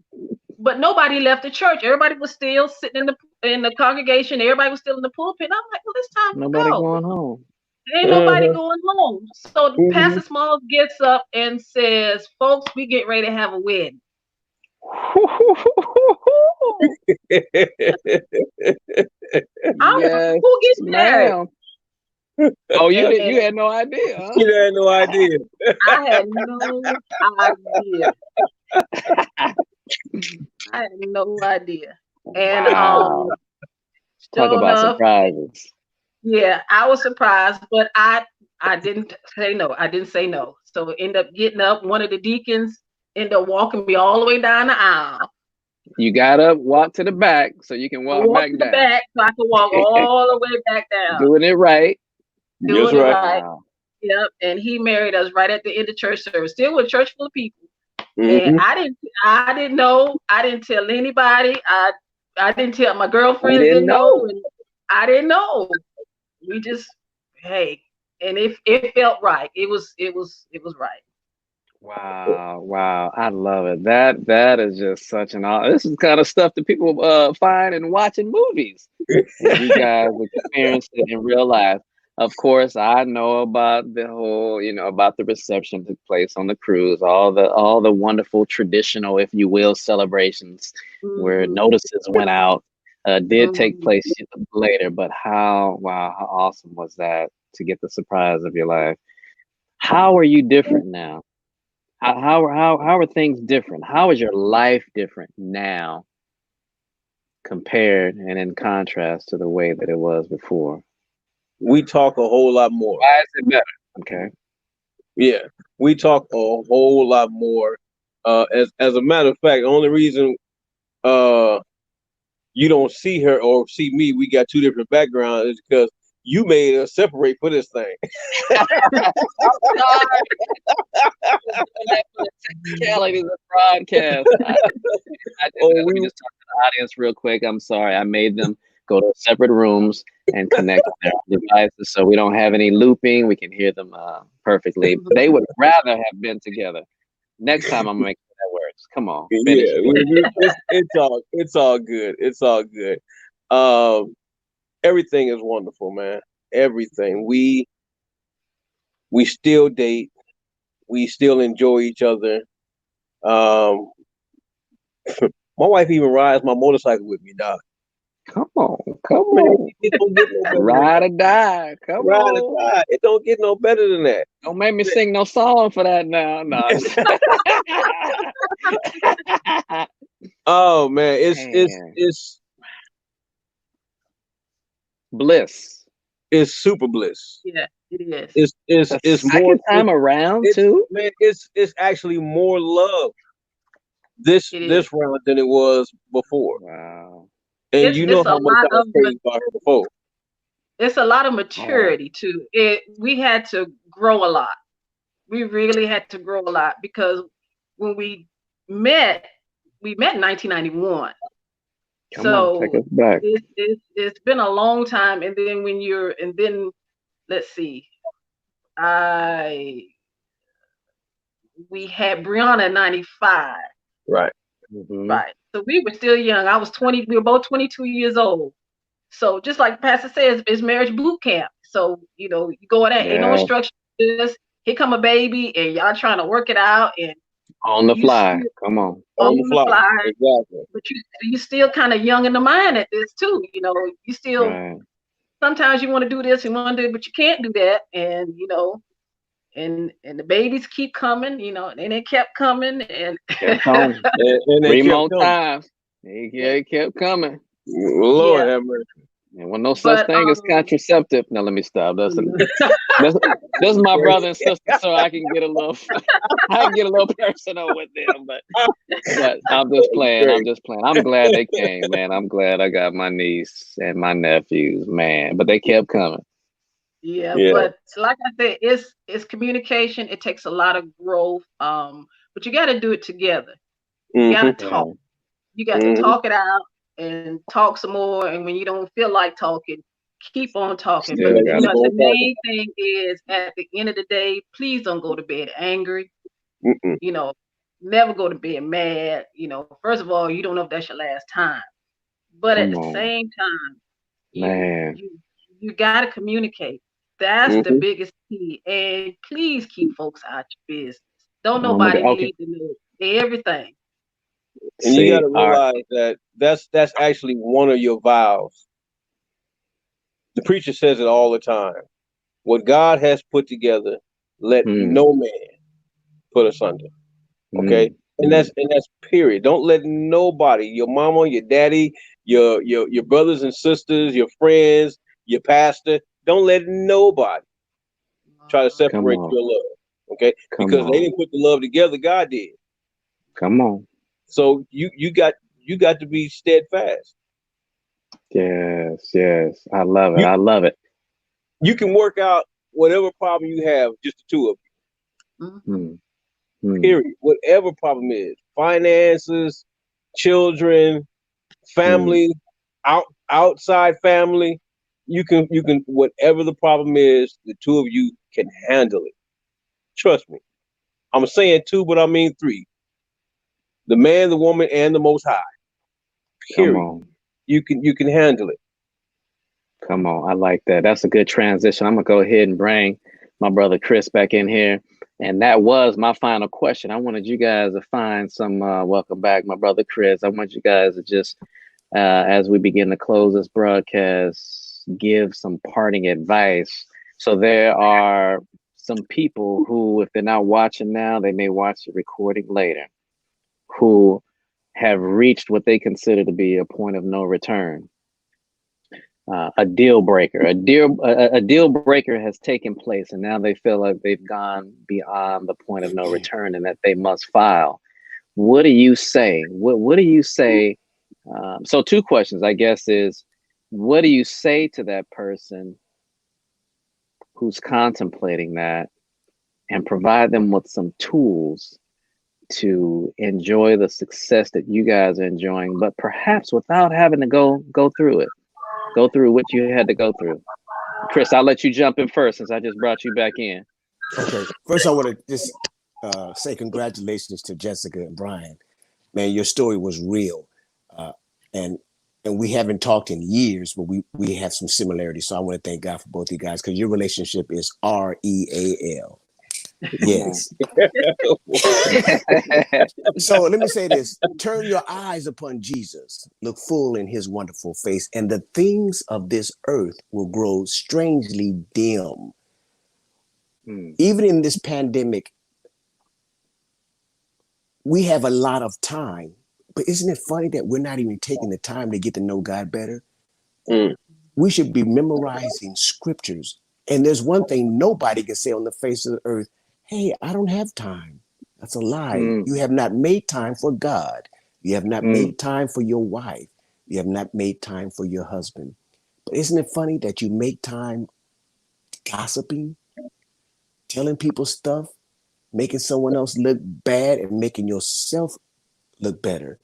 but nobody left the church, everybody was still sitting in the congregation, everybody was still in the pulpit. And I'm like, well, it's time nobody to go. Going home. Ain't nobody going home. So Pastor Smalls gets up and says, folks, we get ready to have a wedding. Yes, Who gets married? ma'am. Oh, And you had no idea, You had no idea. I had no idea. I had no idea. And Wow. Talk sure about enough, surprises. yeah, I was surprised, but I didn't say no. I didn't say no. So end up getting up. One of the deacons ended up walking me all the way down the aisle. You got up, walk to the back so you can I walk walked back to the down. back so I could walk all the way back down, Doing it right. Just doing it right. right. Wow. Yep. And he married us right at the end of church service, still with a church full of people. And Mm-hmm. I didn't know. I didn't tell anybody. I didn't tell my You girlfriends didn't didn't know, know. and I didn't know. We just hey, and it felt right. It was right. Wow, wow. I love it. That is just such an this is kind of stuff that people find in watching movies. And you guys experienced it in real life. Of course, I know about the whole, about the reception that took place on the cruise, all the wonderful traditional, if you will, celebrations where Mm-hmm. notices went out. Did take Mm-hmm. place later, but how awesome was that to get the surprise of your life? How are you different now? How are things different? How is your life different now compared and in contrast to the way that it was before? We talk a whole lot more. Why is it better? Okay. Yeah, we talk a whole lot more. As a matter of fact, the only reason uh you don't see her or see me, we got two different backgrounds, is because you made us separate for this thing. Technicalities of broadcast. Oh, Let me just talk to the audience real quick. I'm sorry. I made them go to separate rooms and connect their devices so we don't have any looping. We can hear them perfectly. They would rather have been together. Next time I'm gonna make sure that works. Come on, finish yeah, it. it's all good. It's all good. Um, Everything is wonderful, man. Everything. We still date. We still enjoy each other. Um, my wife even rides my motorcycle with me, dog. Come on, come Man, on. it don't get no better than Ride that. or die. Come Ride or on. die. It don't get no better than that. Don't make me sing no song for that now. No. Oh man, Man. it's Bliss. it's super bliss. Yeah, it is. The It's more second time around it's too? man, it's actually more love It is. this round than it was before. Wow. And It's you know it's a how much lot I was crazy about her before. it's a lot of Oh, maturity too. We had to grow a lot. We really had to grow a lot because when met, we met in 1991. come on, take So us back. it's been a long time. And then let's see, I we had Brianna in 95, Right. Hmm. right? So we were still young. I was 20. We were both 22 years old. So just like Pastor says, it's marriage boot camp. So you go in there, ain't no Yeah, instruction. Just here come a baby, and y'all trying to work it out, and on the you fly. still Come on. On the on the fly. fly, Exactly. but you still kind of young in the mind at this too. You still Right. sometimes you want to do this and want to do, but you can't do that, and and the babies keep coming, and it kept coming, and Kept on. And they Three kept more coming. times. It kept coming. Lord yeah, have mercy. There was no such but thing as contraceptive. Now let me stop. That's my brother and sister, so I can get a little I can get a little personal with them. But I'm just playing. I'm just playing. I'm glad they came, man. I'm glad I got my niece and my nephews, man. But they kept coming. yeah, Yeah. but like I said, it's communication. It takes a lot of growth, but you got to do it together. You got to Mm-hmm. talk. Right. You got to Mm-hmm. talk it out and talk some more. And when you don't feel like talking, keep on talking. You But Still gotta got keep it. the on talking. main thing is at the end of the day, please don't go to bed angry. Mm-mm. You know, Never go to bed mad. First of all, you don't know if that's your last time. But at Come the on, same time, you man. you you got to communicate. That's the Mm-hmm. biggest key. And please keep folks out your business. Don't Oh my God. nobody Okay. need to know everything. And you got See, to realize that that's actually one of your vows. The preacher says it all the time. What God has put together, let mm, no man put asunder. Okay, mm, and that's period. Don't let nobody, your mama, your daddy, your brothers and sisters, your friends, your pastor, don't let nobody try to come separate on, your love. Okay, come because they on, didn't put the love together, God did. come on. So you got to be steadfast. Yes, yes. I love it. You I love it. you can work out whatever problem you have, just the two of Mhm. Mm, mm, you. Period. Whatever problem is, finances, children, mm. family, outside family, you can whatever the problem is, the two of you can handle it. Trust me. I'm saying two, but I mean three. The man, the woman, and the Most High. Come Period. on. You can handle it. Come on. I like that. That's a good transition. I'm gonna go ahead and bring my brother Chris back in here. And that was my final question. I wanted you guys to find some welcome back, my brother Chris. I want you guys to just as we begin to close this broadcast, give some parting advice. So there are some people who, if they're not watching now, they may watch the recording later, who have reached what they consider to be a point of no return, a deal breaker. A deal breaker has taken place, and now they feel like they've gone beyond the point of no return, and that they must file. What do you say? What do you say? So two questions, I guess, is what do you say to that person who's contemplating that, and provide them with some tools to enjoy the success that you guys are enjoying, but perhaps without having to go through what you had to go through. Chris, I'll let you jump in first since I just brought you back in. Okay. First, I want to just say congratulations to Jessica and Brian. Man, your story was real, uh, and and we haven't talked in years, but we have some similarities. So I want to thank God for both of you guys because your relationship is REAL. Come on. Yes. So let me say this: turn your eyes upon Jesus, look full in His wonderful face, and the things of this earth will grow strangely dim. Mm, Even in this pandemic, we have a lot of time. But isn't it funny that we're not even taking the time to get to know God better? Mm, We should be memorizing scriptures. And there's one thing nobody can say on the face of the earth: hey, I don't have time. That's a lie. mm, You have not made time for God. You have not mm, made time for your wife. You have not made time for your husband. But isn't it funny that you make time gossiping, telling people stuff, making someone else look bad and making yourself look better?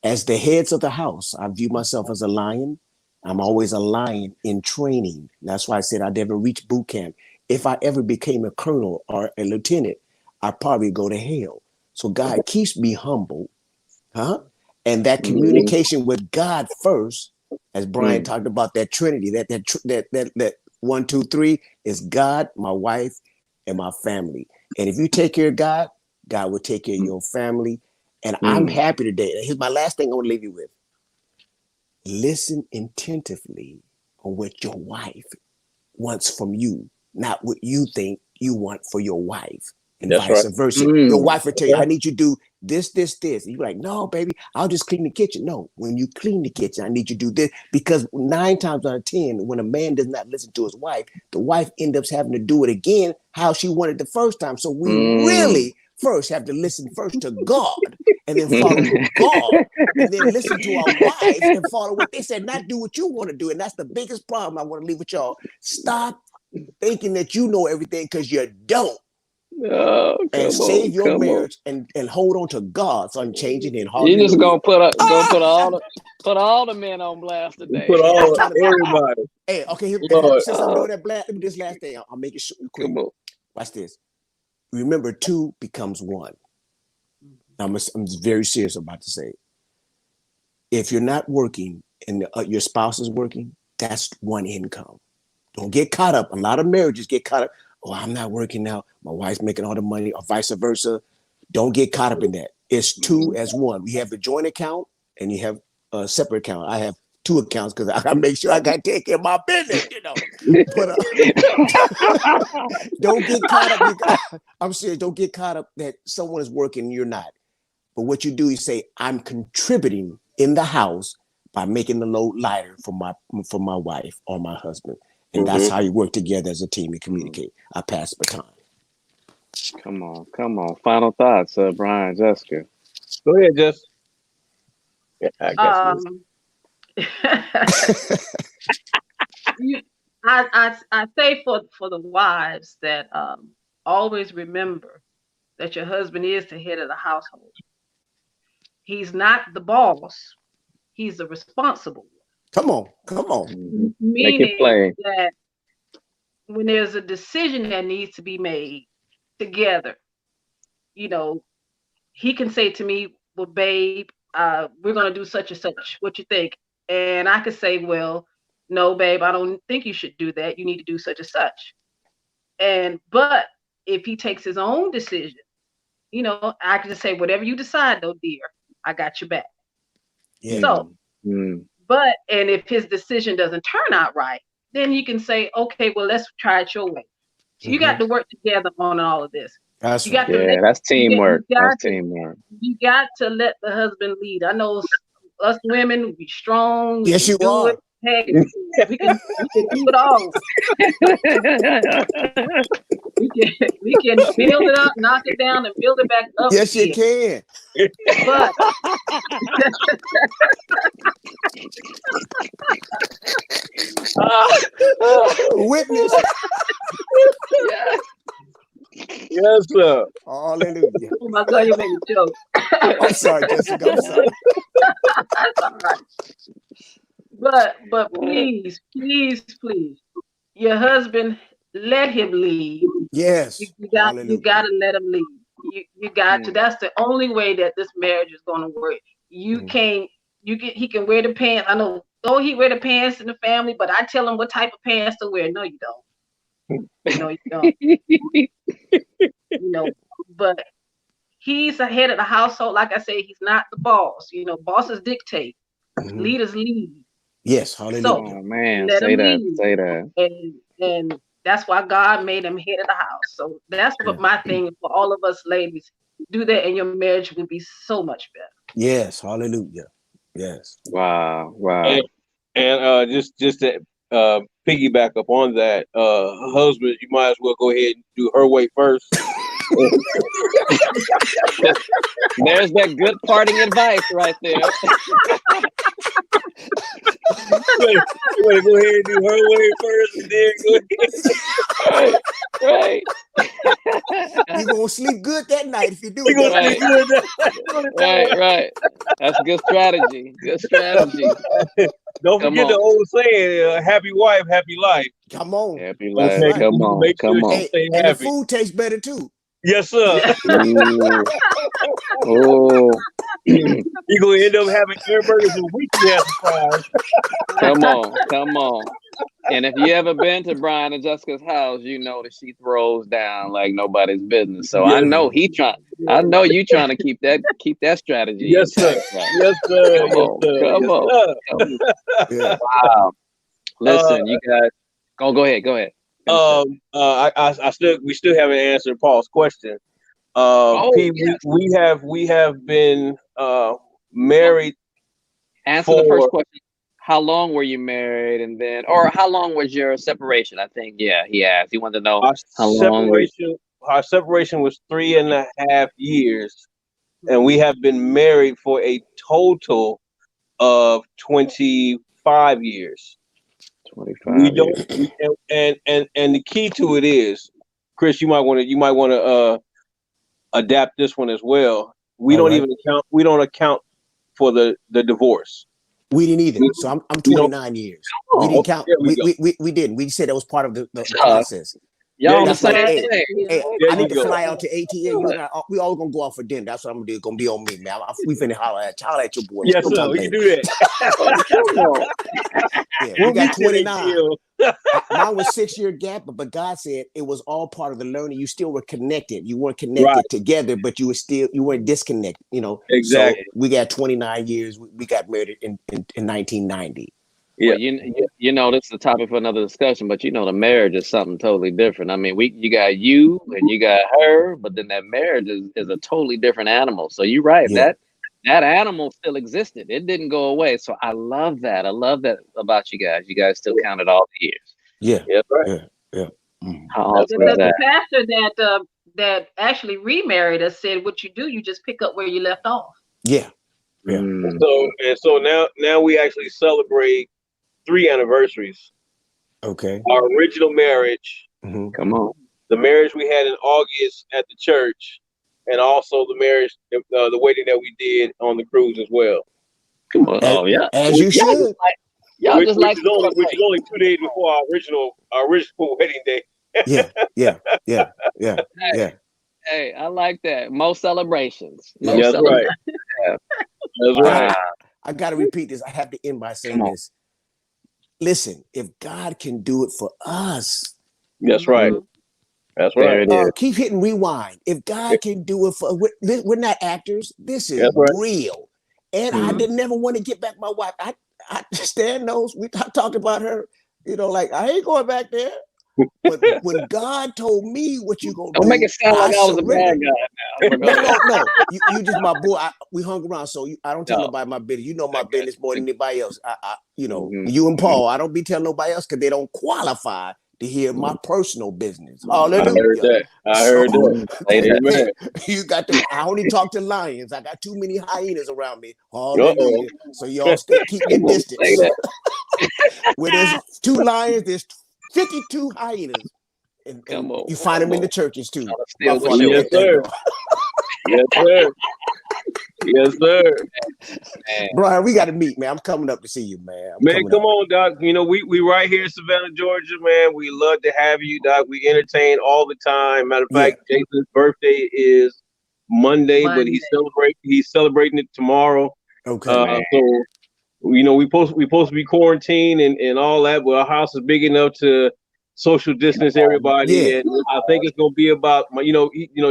As the heads of the house, I view myself as a lion. I'm always a lion in training. That's why I said I never reached boot camp. If I ever became a colonel or a lieutenant, I'd probably go to hell. So God keeps me humble, huh? And that mm, communication with God first, as Brian mm, talked about that Trinity, that 1, 2, 3 is God, my wife, and my family. And if you take care of God, God will take care of mm, your family. And I'm mm, happy today. Here's my last thing I want to leave you with. Listen attentively on what your wife wants from you, not what you think you want for your wife, and that's vice right. versa. Your mm, wife will tell That's you, I right. need you to do this, this, this. And you're like, no, baby, I'll just clean the kitchen. No, when you clean the kitchen, I need you to do this. Because 9 times out of 10, when a man does not listen to his wife, the wife ends up having to do it again how she wanted the first time. So we mm. really first have to listen first to God and then follow God and then listen to our wives and follow what they said, not do what you want to do. And that's the biggest problem I want to leave with y'all. Stop thinking that you know everything because you don't. Oh, And come on, save your come on. marriage and hold on to God's unchanging hand. You just Hallelujah. gonna Ah! put all the men on blast We today. put Hey, I'm all trying to. everybody. Hey, okay. Lord, Since I'm doing that, let me this last thing. I'll make it short and quick. Come on. Watch this. Remember, two becomes one. I'm very serious about to say. If you're not working and your spouse is working, that's one income. Don't get caught up. A lot of marriages get caught up. Oh, I'm not working now. My wife's making all the money, or vice versa. Don't get caught up in that. It's two as one. We have the joint account and you have a separate account. I have two accounts because I gotta make sure I gotta take care of my business, But don't get caught up. I'm serious. Don't get caught up that someone is working and you're not. But what you do is say, I'm contributing in the house by making the load lighter for my wife or my husband. And that's how you work together as a team and communicate. I pass the baton. Come on. Final thoughts, Brian, Jessica. Go ahead, Jess. Yeah, I guess. I say for the wives that always remember that your husband is the head of the household. He's not the boss. He's the responsible one. Come on. Make it plain. That when there's a decision that needs to be made together, he can say to me, well, babe, we're going to do such and such. What you think? And I could say, well, no, babe, I don't think you should do that. You need to do such and such. But if he takes his own decision, I can just say, whatever you decide, though, dear, I got your back. Yeah. So, and if his decision doesn't turn out right, then you can say, okay, well, let's try it your way. So you got to work together on all of this. That's that's teamwork. That's teamwork. You got to let the husband lead. I know us women, we strong. Yes, you are. Hey, we can do it all. we can build it up, knock it down, and build it back up. Yes, you can. But witness. Yes, sir. Hallelujah. Oh my God, you made a joke. I'm sorry, Jessica. I'm sorry. That's all right. But please, your husband, let him lead. Yes. You got to let him lead. You got to. That's the only way that this marriage is going to work. He can wear the pants. I know. Oh, he wear the pants in the family, but I tell him what type of pants to wear. No, you don't. No, you don't. But he's the head of the household. Like I say, he's not the boss. Bosses dictate. Leaders lead. Yes, hallelujah. So, oh man, say that. And that's why God made him head of the house. So that's what my thing for all of us ladies. Do that, and your marriage will be so much better. Yes, hallelujah. Yes. Wow. And just to piggyback up on that, husband, you might as well go ahead and do her way first. There's that good parting advice right there. You want to go ahead and do her way first, and then go ahead. Right. You're going to sleep good that night if you do it. Right. That's a good strategy. Don't forget the old saying, happy wife, happy life. Come on. Happy life. Right. Come on. And the food tastes better too. Yes, sir. Oh. You're going to end up having hamburgers and weekly fries. Come on. And if you ever been to Brian and Jessica's house, you know that she throws down like nobody's business. So I know you trying to keep that strategy. Yes, sir. Right. Yes, sir. Come on. Yeah. Wow. Listen, you guys. Go ahead. We still haven't answered Paul's question. P, yes. we have been married. Answer the first question. How long were you married, and then, or how long was your separation? I think, he asked. He wanted to know how long. Our separation was 3.5 years, and we have been married for a total of 25 years. 25. We don't, and the key to it is, Chris, you might want to adapt this one as well. We don't account for the divorce. We didn't either. So I'm 29 years. We didn't count. We didn't. We said that was part of the process. Y'all that's like, hey, I need to fly out to ATL. You and I, we all gonna go out for dinner. That's what I'm gonna do. It's gonna be on me, man. We finna holler at your boy. Yes, sir. We can do that. We got 29. Mine was 6-year gap, but God said it was all part of the learning. You still were connected. You weren't Right. connected together, but you weren't disconnected. Exactly. So we got 29 years. We got married in 1990. Yeah. Well, you know, this is a topic for another discussion, but the marriage is something totally different. I mean, you got you and you got her, but then that marriage is a totally different animal. So you're right. Yeah. That animal still existed. It didn't go away. So I love that. I love that about you guys. You guys still counted all the years. Yeah. Yeah. Right. Yeah. Mm. How awesome is The that? pastor that actually remarried us said, "What you do, you just pick up where you left off." Yeah. Yeah. Mm. So now we actually celebrate 3 anniversaries. Okay. Our original marriage, Mhm. Come on. the marriage we had in August at the church, and also the marriage, the wedding that we did on the cruise as well. Come on. Oh yeah. As you should. Y'all Which just like is only 2 days before our original wedding day. Yeah. Hey, I like that. Most celebrations. Yeah. Most That's right. celebrations. That's right. Wow. I got to repeat this. I have to end by saying this. Listen, if God can do it for us, That's right. That's There right. it is. keep hitting rewind. If God can do it for, we're not actors. This is That's right. real. And I Mhm. didn't never want to get back my wife. Stan knows. I talked about her. Like I ain't going back there. But when God told me what you gonna Don't make do, it sound I like I was a surrendered. bad guy now. But go No. You just my boy. We hung around, so I don't tell No. nobody my business. You know my business more than anybody else. Mhm. You and Paul. I don't be telling nobody else because they don't qualify to hear my personal business. Hallelujah. I heard that. Say that. Amen. You got to. I only talk to lions. I got too many hyenas around me. Uh-oh. Hallelujah. So y'all keep your Come on, say distance. that. Where there's 2 lions, there's 52 hyenas. And Come on. you find them Come in the on. churches too. Trying to My steal the fault. show. Yes, There you sir. go. Yes, sir. Yes, sir. Man. Brian, we got to meet, man. I'm coming up to see you, man. Man, come on, Doc. We right here in Savannah, Georgia, man. We love to have you, Doc. We entertain all the time. Matter of fact, Jason's birthday is Monday, but he's celebrating it tomorrow. Okay. So we supposed to be quarantined and all that, but our house is big enough to social distance everybody. Yeah. And I think it's gonna be about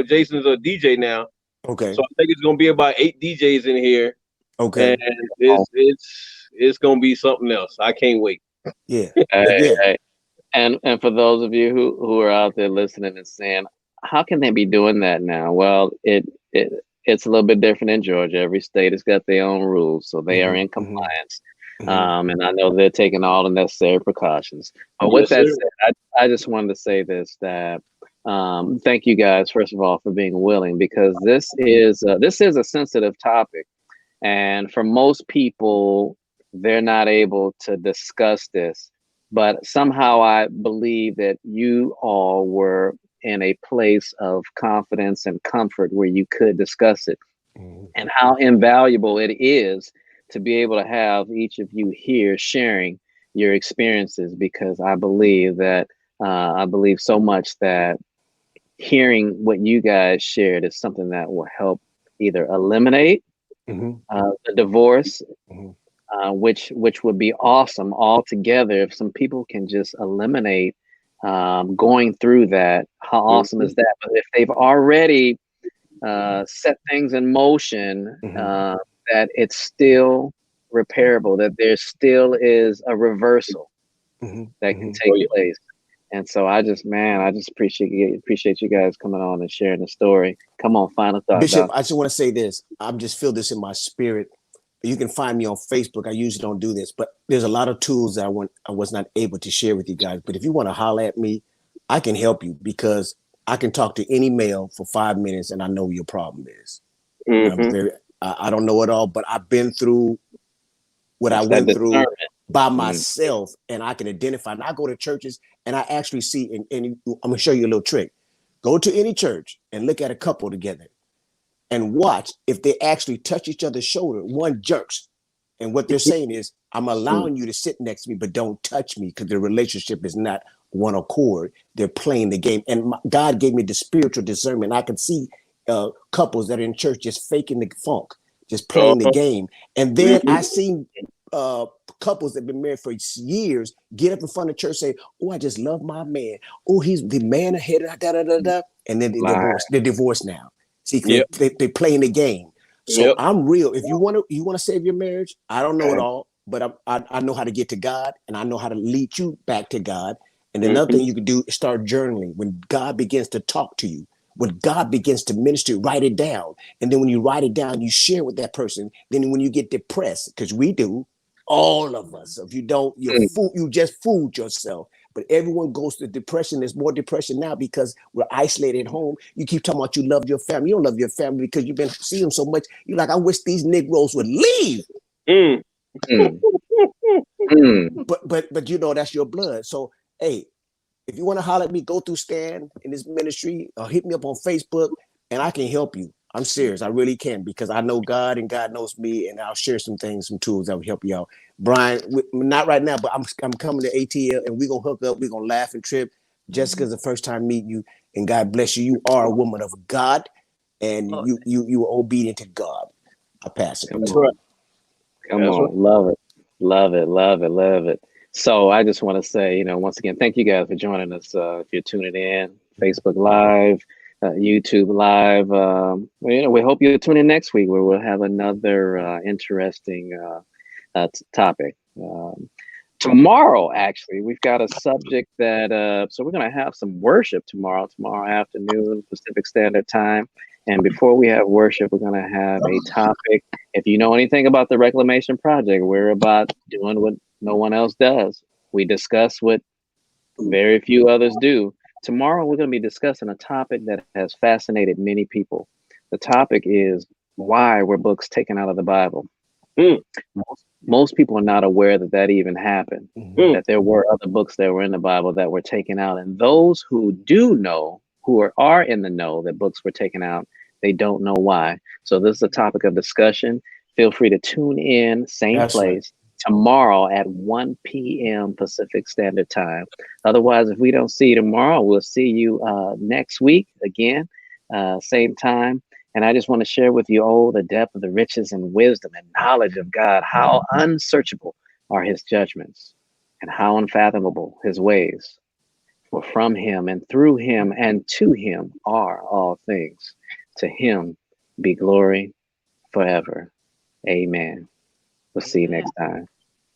Jason's a DJ now. Okay. So I think it's gonna be about 8 DJs in here. Okay. And it's gonna be something else. I can't wait. Yeah. Hey. And for those of you who are out there listening and saying, how can they be doing that now? Well, it's a little bit different in Georgia. Every state has got their own rules, so they are in compliance. And I know they're taking all the necessary precautions. But with that said, I just wanted to say this, that thank you guys, first of all, for being willing, because this is a sensitive topic. And for most people, they're not able to discuss this. But somehow I believe that you all were in a place of confidence and comfort where you could discuss it, and how invaluable it is to be able to have each of you here sharing your experiences, because I believe so much that hearing what you guys shared is something that will help either eliminate the divorce, which would be awesome altogether if some people can just eliminate going through that. How awesome is that? But if they've already set things in motion, that it's still repairable, that there still is a reversal that can take place. And so I just appreciate you guys coming on and sharing the story. Come on, final thought, Bishop. Doc. I just want to say this. I just feel this in my spirit. You can find me on Facebook. I usually don't do this, but there's a lot of tools that I was not able to share with you guys. But if you want to holler at me, I can help you, because I can talk to any male for 5 minutes and I know what your problem is. I don't know it all, but I've been through what I went through by myself, and I can identify. And I go to churches and I actually see, and I'm gonna show you a little trick. Go to any church and look at a couple together and watch if they actually touch each other's shoulder. One jerks, and what they're saying is, I'm allowing you to sit next to me, but don't touch me, because the relationship is not one accord. They're playing the game. And God gave me the spiritual discernment. I can see couples that are in church just faking the funk, just playing the game. And then I seen couples that have been married for years get up in front of church, say, "Oh, I just love my man. Oh, he's the man ahead of da da da da," and then they divorce. They're divorced now. See, Yep. they playing the game. So Yep. I'm real. If you want to save your marriage, I don't know it all, but I know how to get to God, and I know how to lead you back to God. And another thing you can do is start journaling. When God begins to talk to you, when God begins to minister, write it down. And then when you write it down, you share with that person. Then when you get depressed, because we do, all of us, if you don't, you just fooled yourself. But everyone goes to depression. There's more depression now because we're isolated at home. You keep talking about you love your family. You don't love your family because you've been seeing them so much. You're like, I wish these Negroes would leave. Mm. But you know, that's your blood. So, hey, if you want to holler at me, go through Stan in this ministry or hit me up on Facebook and I can help you. I'm serious. I really can, because I know God and God knows me, and I'll share some things, some tools that will help you out. Brian, not right now, but I'm coming to ATL and we're going to hook up. We're going to laugh and trip. Jessica's the first time meeting you, and God bless you. You are a woman of God, and you are obedient to God. I pass it. Come on. Come on. Love it. Love it. Love it. Love it. So I just want to say, once again, thank you guys for joining us. If you're tuning in, Facebook Live, YouTube Live, we hope you tune in next week where we'll have another interesting topic. Tomorrow, actually, we've got a subject that, so we're going to have some worship tomorrow afternoon, Pacific Standard Time. And before we have worship, we're going to have a topic. If you know anything about the Reclamation Project, we're about doing what no one else does. We discuss what very few others do. Tomorrow, we're going to be discussing a topic that has fascinated many people. The topic is, why were books taken out of the Bible? Most people are not aware that even happened, that there were other books that were in the Bible that were taken out. And those who do know, who are in the know that books were taken out, they don't know why. So this is a topic of discussion. Feel free to tune in, same place, tomorrow at 1 p.m. Pacific Standard Time. Otherwise, if we don't see you tomorrow, we'll see you next week again, same time. And I just want to share with you, the depth of the riches and wisdom and knowledge of God, how unsearchable are his judgments and how unfathomable his ways. For from him and through him and to him are all things. To him be glory forever. Amen. We'll see you next time.